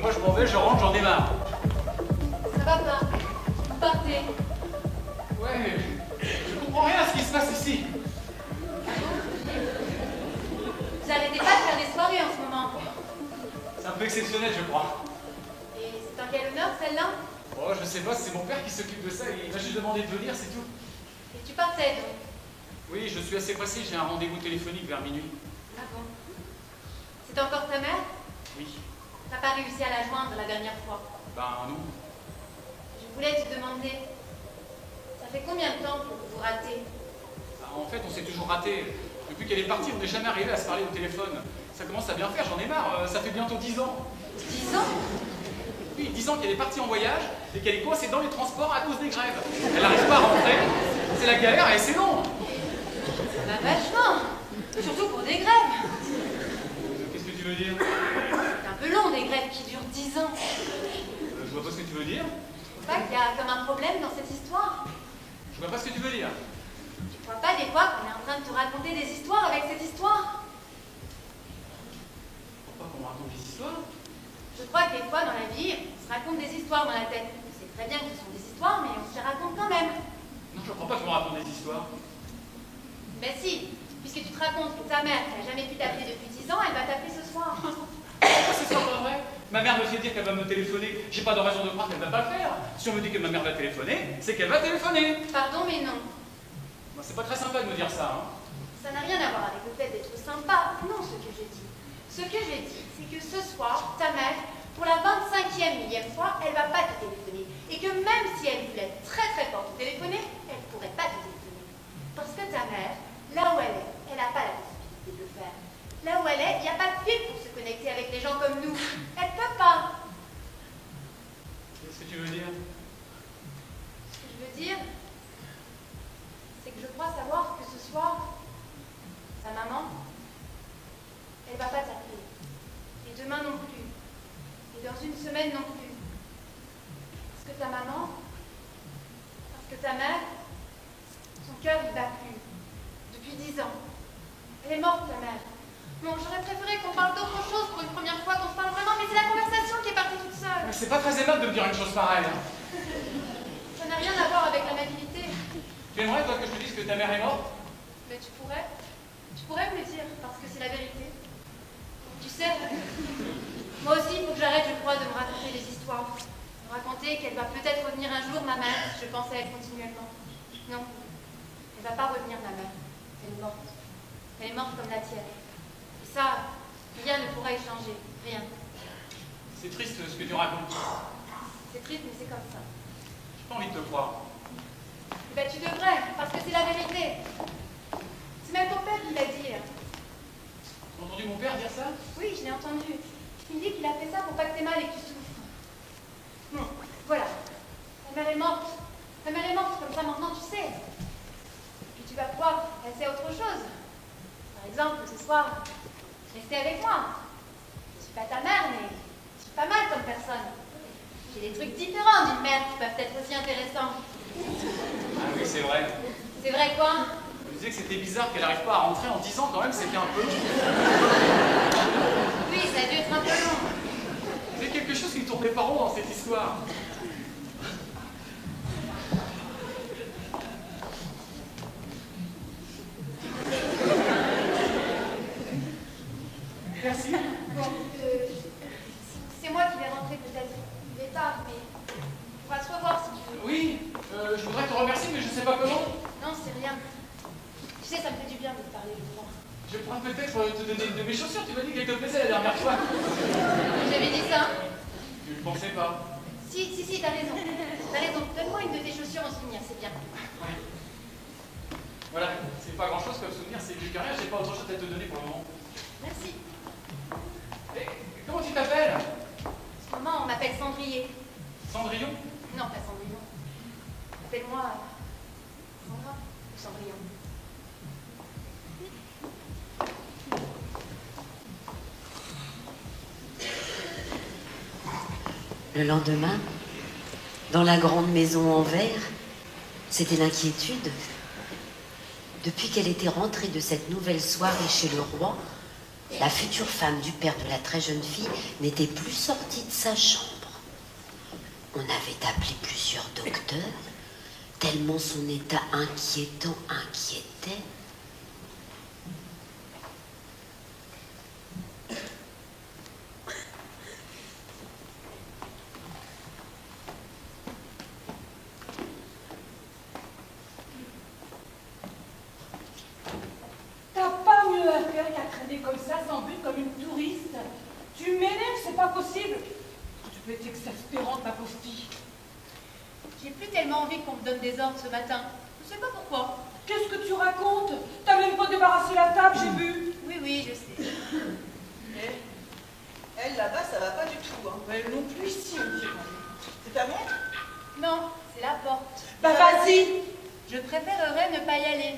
Moi, je m'en vais, je rentre, j'en ai marre. Ça va pas. Vous partez. Ouais, mais je comprends rien à ce qui se passe ici. Vous arrêtez pas de faire des soirées en ce moment. C'est un peu exceptionnel, je crois. Et c'est un quel honneur celle-là? Oh, je sais pas, c'est mon père qui s'occupe de ça, il m'a juste demandé de venir, c'est tout. Et tu partais donc? Oui, je suis assez pressé, j'ai un rendez-vous téléphonique vers minuit. Ah bon? C'est encore ta mère? Oui. T'as pas réussi à la joindre la dernière fois? Ben non. Je voulais te demander, ça fait combien de temps que vous vous ratez? Ben, en fait, on s'est toujours raté. Depuis qu'elle est partie, on n'est jamais arrivé à se parler au téléphone. Ça commence à bien faire, j'en ai marre, ça fait bientôt 10 ans. 10 ans? Oui, 10 ans qu'elle est partie en voyage et qu'elle est coincée dans les transports à cause des grèves. Elle n'arrive pas à rentrer, c'est la galère et c'est long. Ça va vachement, surtout pour des grèves. Qu'est-ce que tu veux dire? C'est un peu long des grèves qui durent 10 ans. Je vois pas ce que tu veux dire. Tu trouves pas qu'il y a comme un problème dans cette histoire? Je vois pas ce que tu veux dire. Tu crois pas des fois qu'on est en train de te raconter des histoires avec cette histoire? Pourquoi qu'on me raconte des histoires? Je crois que des fois dans la vie, on se raconte des histoires dans la tête. On sait très bien que ce sont des histoires, mais on se les raconte quand même. Non, je crois pas que je me raconte des histoires. Ben si, puisque tu te racontes que ta mère, qui n'a jamais pu t'appeler depuis 10 ans, elle va t'appeler ce soir. C'est ça, pas vrai? Ma mère me fait dire qu'elle va me téléphoner. J'ai pas de raison de croire qu'elle va pas le faire. Si on me dit que ma mère va téléphoner, c'est qu'elle va téléphoner. Pardon, mais non. Bon, c'est pas très sympa de me dire ça, hein. Ça n'a rien à voir avec le fait d'être sympa. Non, ce que j'ai dit. Ce que j'ai dit, c'est que ce soir, ta mère, pour la 25e millième fois, elle va pas te téléphoner. Et que même si elle voulait très très fort te téléphoner, elle pourrait pas te téléphoner. Parce que ta mère, là où elle n'a pas la possibilité de le faire. Là où elle est, il n'y a pas de fil pour se connecter avec des gens comme nous. Elle peut pas. Qu'est-ce que tu veux dire? Ce que je veux dire, c'est que je crois savoir que ce soir, sa maman, elle va pas t'appeler. Et demain non plus. Et dans une semaine non plus. Parce que ta maman, parce que ta mère, son cœur il bat plus. Depuis 10 ans. Elle est morte, ta mère. Bon, j'aurais préféré qu'on parle d'autre chose pour une première fois, qu'on se parle vraiment, mais c'est la conversation qui est partie toute seule. Mais c'est pas très aimable de me dire une chose pareille, hein. Ça n'a rien à voir avec l'amabilité. Tu aimerais, toi, que je te dise que ta mère est morte? Mais tu pourrais me le dire, parce que c'est la vérité. Tu sais, moi aussi, il faut que j'arrête, je crois, de me raconter des histoires. Me raconter qu'elle va peut-être revenir un jour, ma mère, je pense à elle continuellement. Non, elle va pas revenir, ma mère. Elle est morte. Elle est morte comme la tienne. Et ça, rien ne pourra y changer. Rien. C'est triste ce que tu racontes. C'est triste, mais c'est comme ça. J'ai pas envie de te croire. Eh ben, tu devrais, parce que c'est la vérité. C'est même ton père qui l'a dit. Tu as entendu mon père dire ça? Oui, je l'ai entendu. Il me dit qu'il a fait ça pour pas que t'aies mal et que tu souffres. Bon, voilà. Ta mère est morte. Ta mère est morte, comme ça maintenant tu sais. Puis tu vas pouvoir passer à autre chose. Par exemple, ce soir, rester avec moi. Je suis pas ta mère, mais je suis pas mal comme personne. J'ai des trucs différents d'une mère qui peuvent être aussi intéressants. Ah oui, c'est vrai. C'est vrai quoi? Je me disais que c'était bizarre qu'elle n'arrive pas à rentrer en 10 ans quand même, c'était un peu... Oui, ça a dû être un peu long. Il y avait quelque chose qui ne tournait pas rond dans cette histoire. Merci. Bon, c'est moi qui vais rentrer peut-être. Il est tard, mais pourra se revoir si tu veux. Oui, je voudrais te remercier, mais je sais pas comment. Non, c'est rien. Tu sais, ça me fait du bien de te parler, je crois. Je pourrais peut-être te donner une de mes chaussures, tu m'as dit qu'elle te plaisait la dernière fois. J'avais dit ça. Tu ne pensais pas. Si, t'as raison. T'as raison. Donne-moi une de tes chaussures en souvenir, c'est bien. Ouais. Voilà, c'est pas grand-chose comme souvenir, c'est plus que rien, j'ai pas autre chose à te donner pour le moment. Merci. Et comment tu t'appelles? Maman, on m'appelle Cendrier. Cendrillon? Non, pas Cendrillon. Appelle-moi Sandra ou Cendrillon. Le lendemain, dans la grande maison en verre, c'était l'inquiétude. Depuis qu'elle était rentrée de cette nouvelle soirée chez le roi, la future femme du père de la très jeune fille n'était plus sortie de sa chambre. On avait appelé plusieurs docteurs, tellement son état inquiétant inquiétait. T'as pas mieux à faire qu'à traîner comme ça, sans but, comme une touriste. Tu m'énerves, c'est pas possible. Tu peux être exaspérante, ma pauvre fille. J'ai plus tellement envie qu'on me donne des ordres ce matin. Je sais pas pourquoi. Qu'est-ce que tu racontes? T'as même pas débarrassé la table, j'ai vu. Oui, je sais. Mais elle, là-bas, ça va pas du tout. Hein. Elle non plus ici, on dirait. C'est ta montre? Non, c'est la porte. Bah vas-y. Je préférerais ne pas y aller.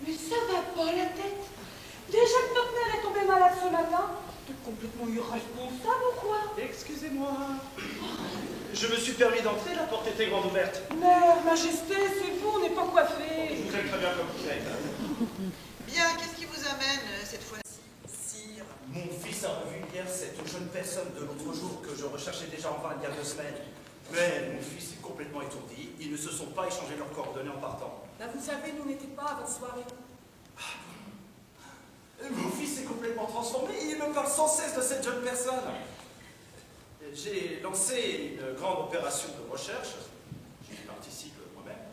Mais ça va pas la tête. Déjà que notre mère est tombée malade ce matin. T'es complètement irresponsable ou quoi? Excusez-moi. Je me suis permis d'entrer, la porte était grande ouverte. Mère, majesté, c'est vous, on n'est pas coiffés. Je vous aime très bien comme vous êtes. Bien, qu'est-ce qui vous amène cette fois-ci? Sire, mon fils a revu hier cette jeune personne de l'autre jour que je recherchais déjà en vain il y a 2 semaines. Mais mon fils est complètement étourdi. Ils ne se sont pas échangés leurs coordonnées en partant. Là, vous savez, nous n'étions pas à votre soirée. Mon fils est complètement transformé. Il me parle sans cesse de cette jeune personne. J'ai lancé une grande opération de recherche. J'y participe moi-même.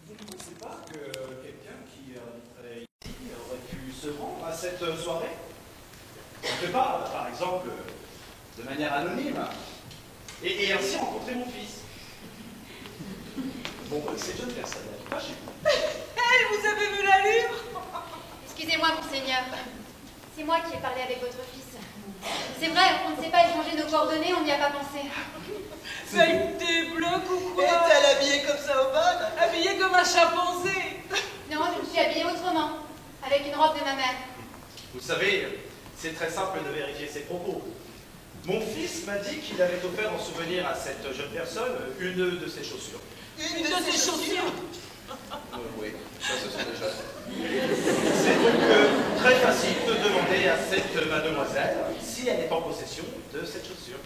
Vous ne pensez pas que quelqu'un qui habiterait ici aurait pu se rendre à cette soirée? Quelque part, par exemple, de manière anonyme, et ainsi rencontrer mon fils. Bon, cette jeune personne n'habite pas chez vous. Elle, vous avez vu l'allure? Excusez-moi, monseigneur. C'est moi qui ai parlé avec votre fils. C'est vrai, on ne s'est pas échangé nos coordonnées, on n'y a pas pensé. Ça y débloque ou quoi? Est-elle habillée comme ça au bal? Habillée comme un chimpanzé. Non, je me suis habillée autrement, avec une robe de ma mère. Vous savez, c'est très simple de vérifier ses propos. Mon fils m'a dit qu'il avait offert en souvenir à cette jeune personne une de ses chaussures. Une de ses chaussures? Oui, ça ce sont des jeunes. C'est donc très facile de demander à cette mademoiselle si elle est en possession de cette chaussure.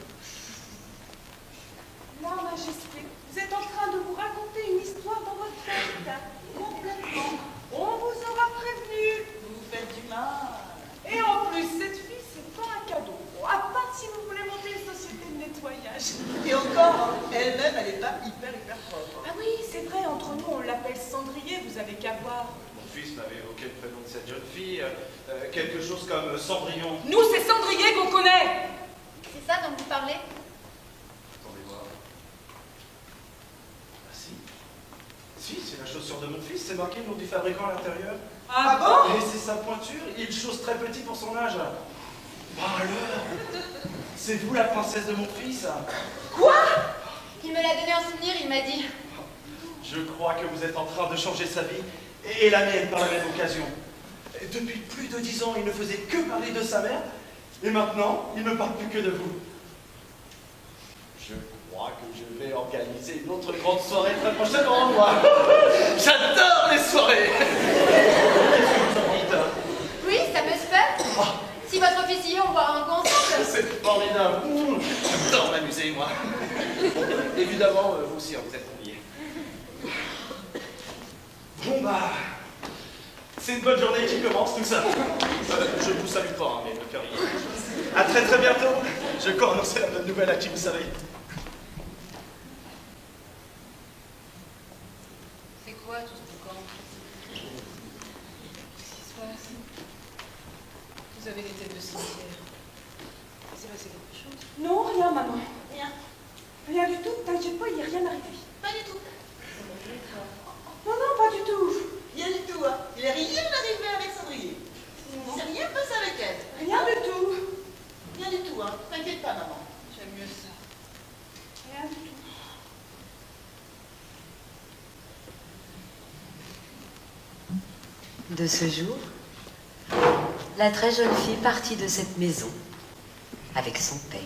Là, majesté, vous êtes en train de vous raconter une histoire dans votre tête. Complètement. On vous aura prévenu. Vous vous faites du mal. Et en plus, cette fille, c'est pas un cadeau. À part si vous voulez monter une société de nettoyage. Et encore, hein, elle-même, elle n'est pas hyper propre. Ah oui, c'est vrai, entre nous, on l'appelle Cendrier, vous avez qu'à voir. Mon fils m'avait évoqué le prénom de cette jeune fille, quelque chose comme Cendrillon. Nous, c'est Cendrier qu'on connaît. C'est ça dont vous parlez? Attendez voir. Ah si. Si, c'est la chaussure de mon fils, c'est marqué le nom du fabricant à l'intérieur. Ah bon? Et c'est sa pointure, il chose très petit pour son âge. Bah alors, c'est vous la princesse de mon fils? Quoi? Il me l'a donné en souvenir, il m'a dit. Je crois que vous êtes en train de changer sa vie, et la mienne par la même occasion. Depuis plus de 10 ans, il ne faisait que parler de sa mère, et maintenant, il ne parle plus que de vous. Je crois que je vais organiser une autre grande soirée très prochainement, moi. J'adore les soirées. Qu'est-ce que vous en dites? Oui, ça me se fait. Si votre fils y est, on boira un coup ensemble. C'est formidable. J'adore m'amuser, moi. Bon, évidemment, vous aussi, vous êtes conviés. Bon, bah... c'est une bonne journée qui commence, tout ça. Je ne vous salue pas, hein, mais le cœur y est. À très très bientôt. Je crois annoncer la bonne nouvelle à qui vous savez. vous avez des têtes de cimetière. Il s'est passé quelque chose? Non, rien, maman. Rien. Rien du tout. T'inquiète pas, il n'y a rien arrivé. Pas du tout. Non, non, pas du tout. Rien du tout, hein. Il est rien arrivé avec Cendrier. Il s'est rien passé avec elle. Rien du tout. Rien du tout, hein. T'inquiète pas, maman. J'aime mieux ça. Rien du tout. De ce jour, la très jeune fille partit de cette maison avec son père.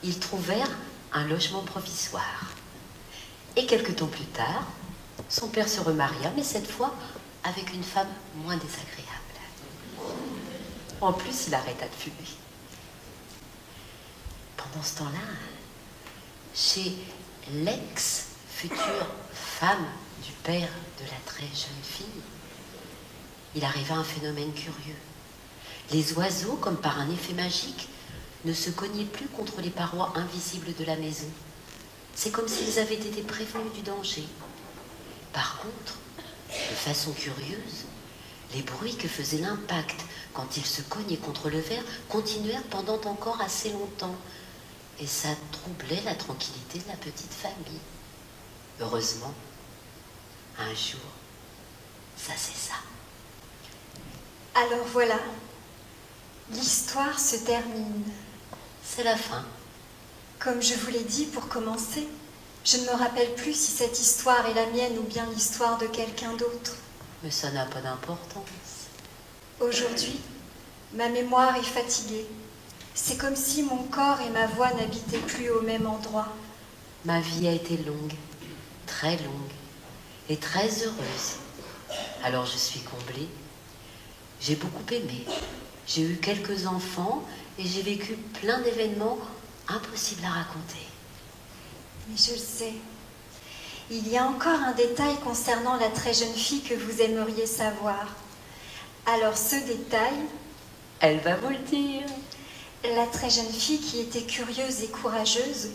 Ils trouvèrent un logement provisoire. Et quelque temps plus tard, son père se remaria, mais cette fois avec une femme moins désagréable. En plus, il arrêta de fumer. Pendant ce temps-là, chez l'ex-future femme du père de la très jeune fille, il arriva un phénomène curieux. Les oiseaux, comme par un effet magique, ne se cognaient plus contre les parois invisibles de la maison. C'est comme s'ils avaient été prévenus du danger. Par contre, de façon curieuse, les bruits que faisait l'impact quand ils se cognaient contre le verre continuèrent pendant encore assez longtemps. Et ça troublait la tranquillité de la petite famille. Heureusement, un jour, ça cessa. Alors voilà, l'histoire se termine. C'est la fin. Comme je vous l'ai dit pour commencer, je ne me rappelle plus si cette histoire est la mienne ou bien l'histoire de quelqu'un d'autre. Mais ça n'a pas d'importance. Aujourd'hui, ma mémoire est fatiguée. C'est comme si mon corps et ma voix n'habitaient plus au même endroit. Ma vie a été longue, très longue et très heureuse. Alors je suis comblée. J'ai beaucoup aimé. J'ai eu quelques enfants et j'ai vécu plein d'événements impossibles à raconter. Mais je le sais. Il y a encore un détail concernant la très jeune fille que vous aimeriez savoir. Alors ce détail... Elle va vous le dire. La très jeune fille, qui était curieuse et courageuse,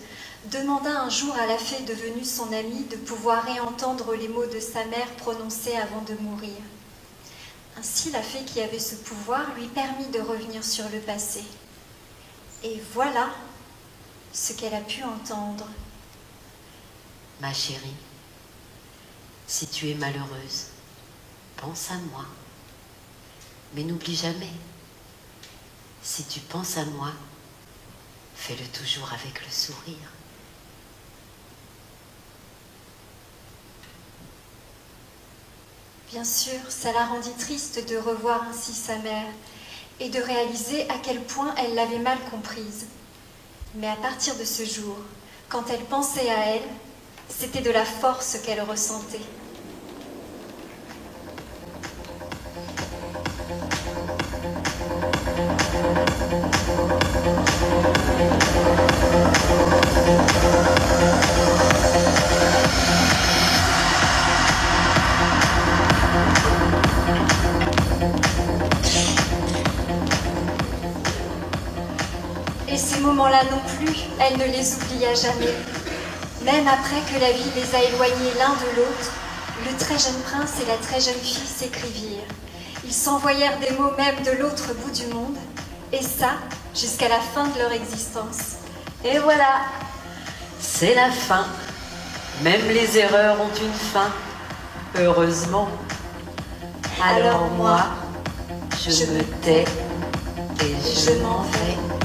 demanda un jour à la fée devenue son amie de pouvoir réentendre les mots de sa mère prononcés avant de mourir. Ainsi, la fée qui avait ce pouvoir lui permit de revenir sur le passé. Et voilà ce qu'elle a pu entendre. Ma chérie, si tu es malheureuse, pense à moi. Mais n'oublie jamais, si tu penses à moi, fais-le toujours avec le sourire. Bien sûr, ça la rendit triste de revoir ainsi sa mère et de réaliser à quel point elle l'avait mal comprise. Mais à partir de ce jour, quand elle pensait à elle, c'était de la force qu'elle ressentait. Et ces moments-là non plus, elle ne les oublia jamais. Même après que la vie les a éloignés l'un de l'autre, le très jeune prince et la très jeune fille s'écrivirent. Ils s'envoyèrent des mots même de l'autre bout du monde, et ça, jusqu'à la fin de leur existence. Et voilà, c'est la fin. Même les erreurs ont une fin, heureusement. Alors moi, je me tais et je m'en vais.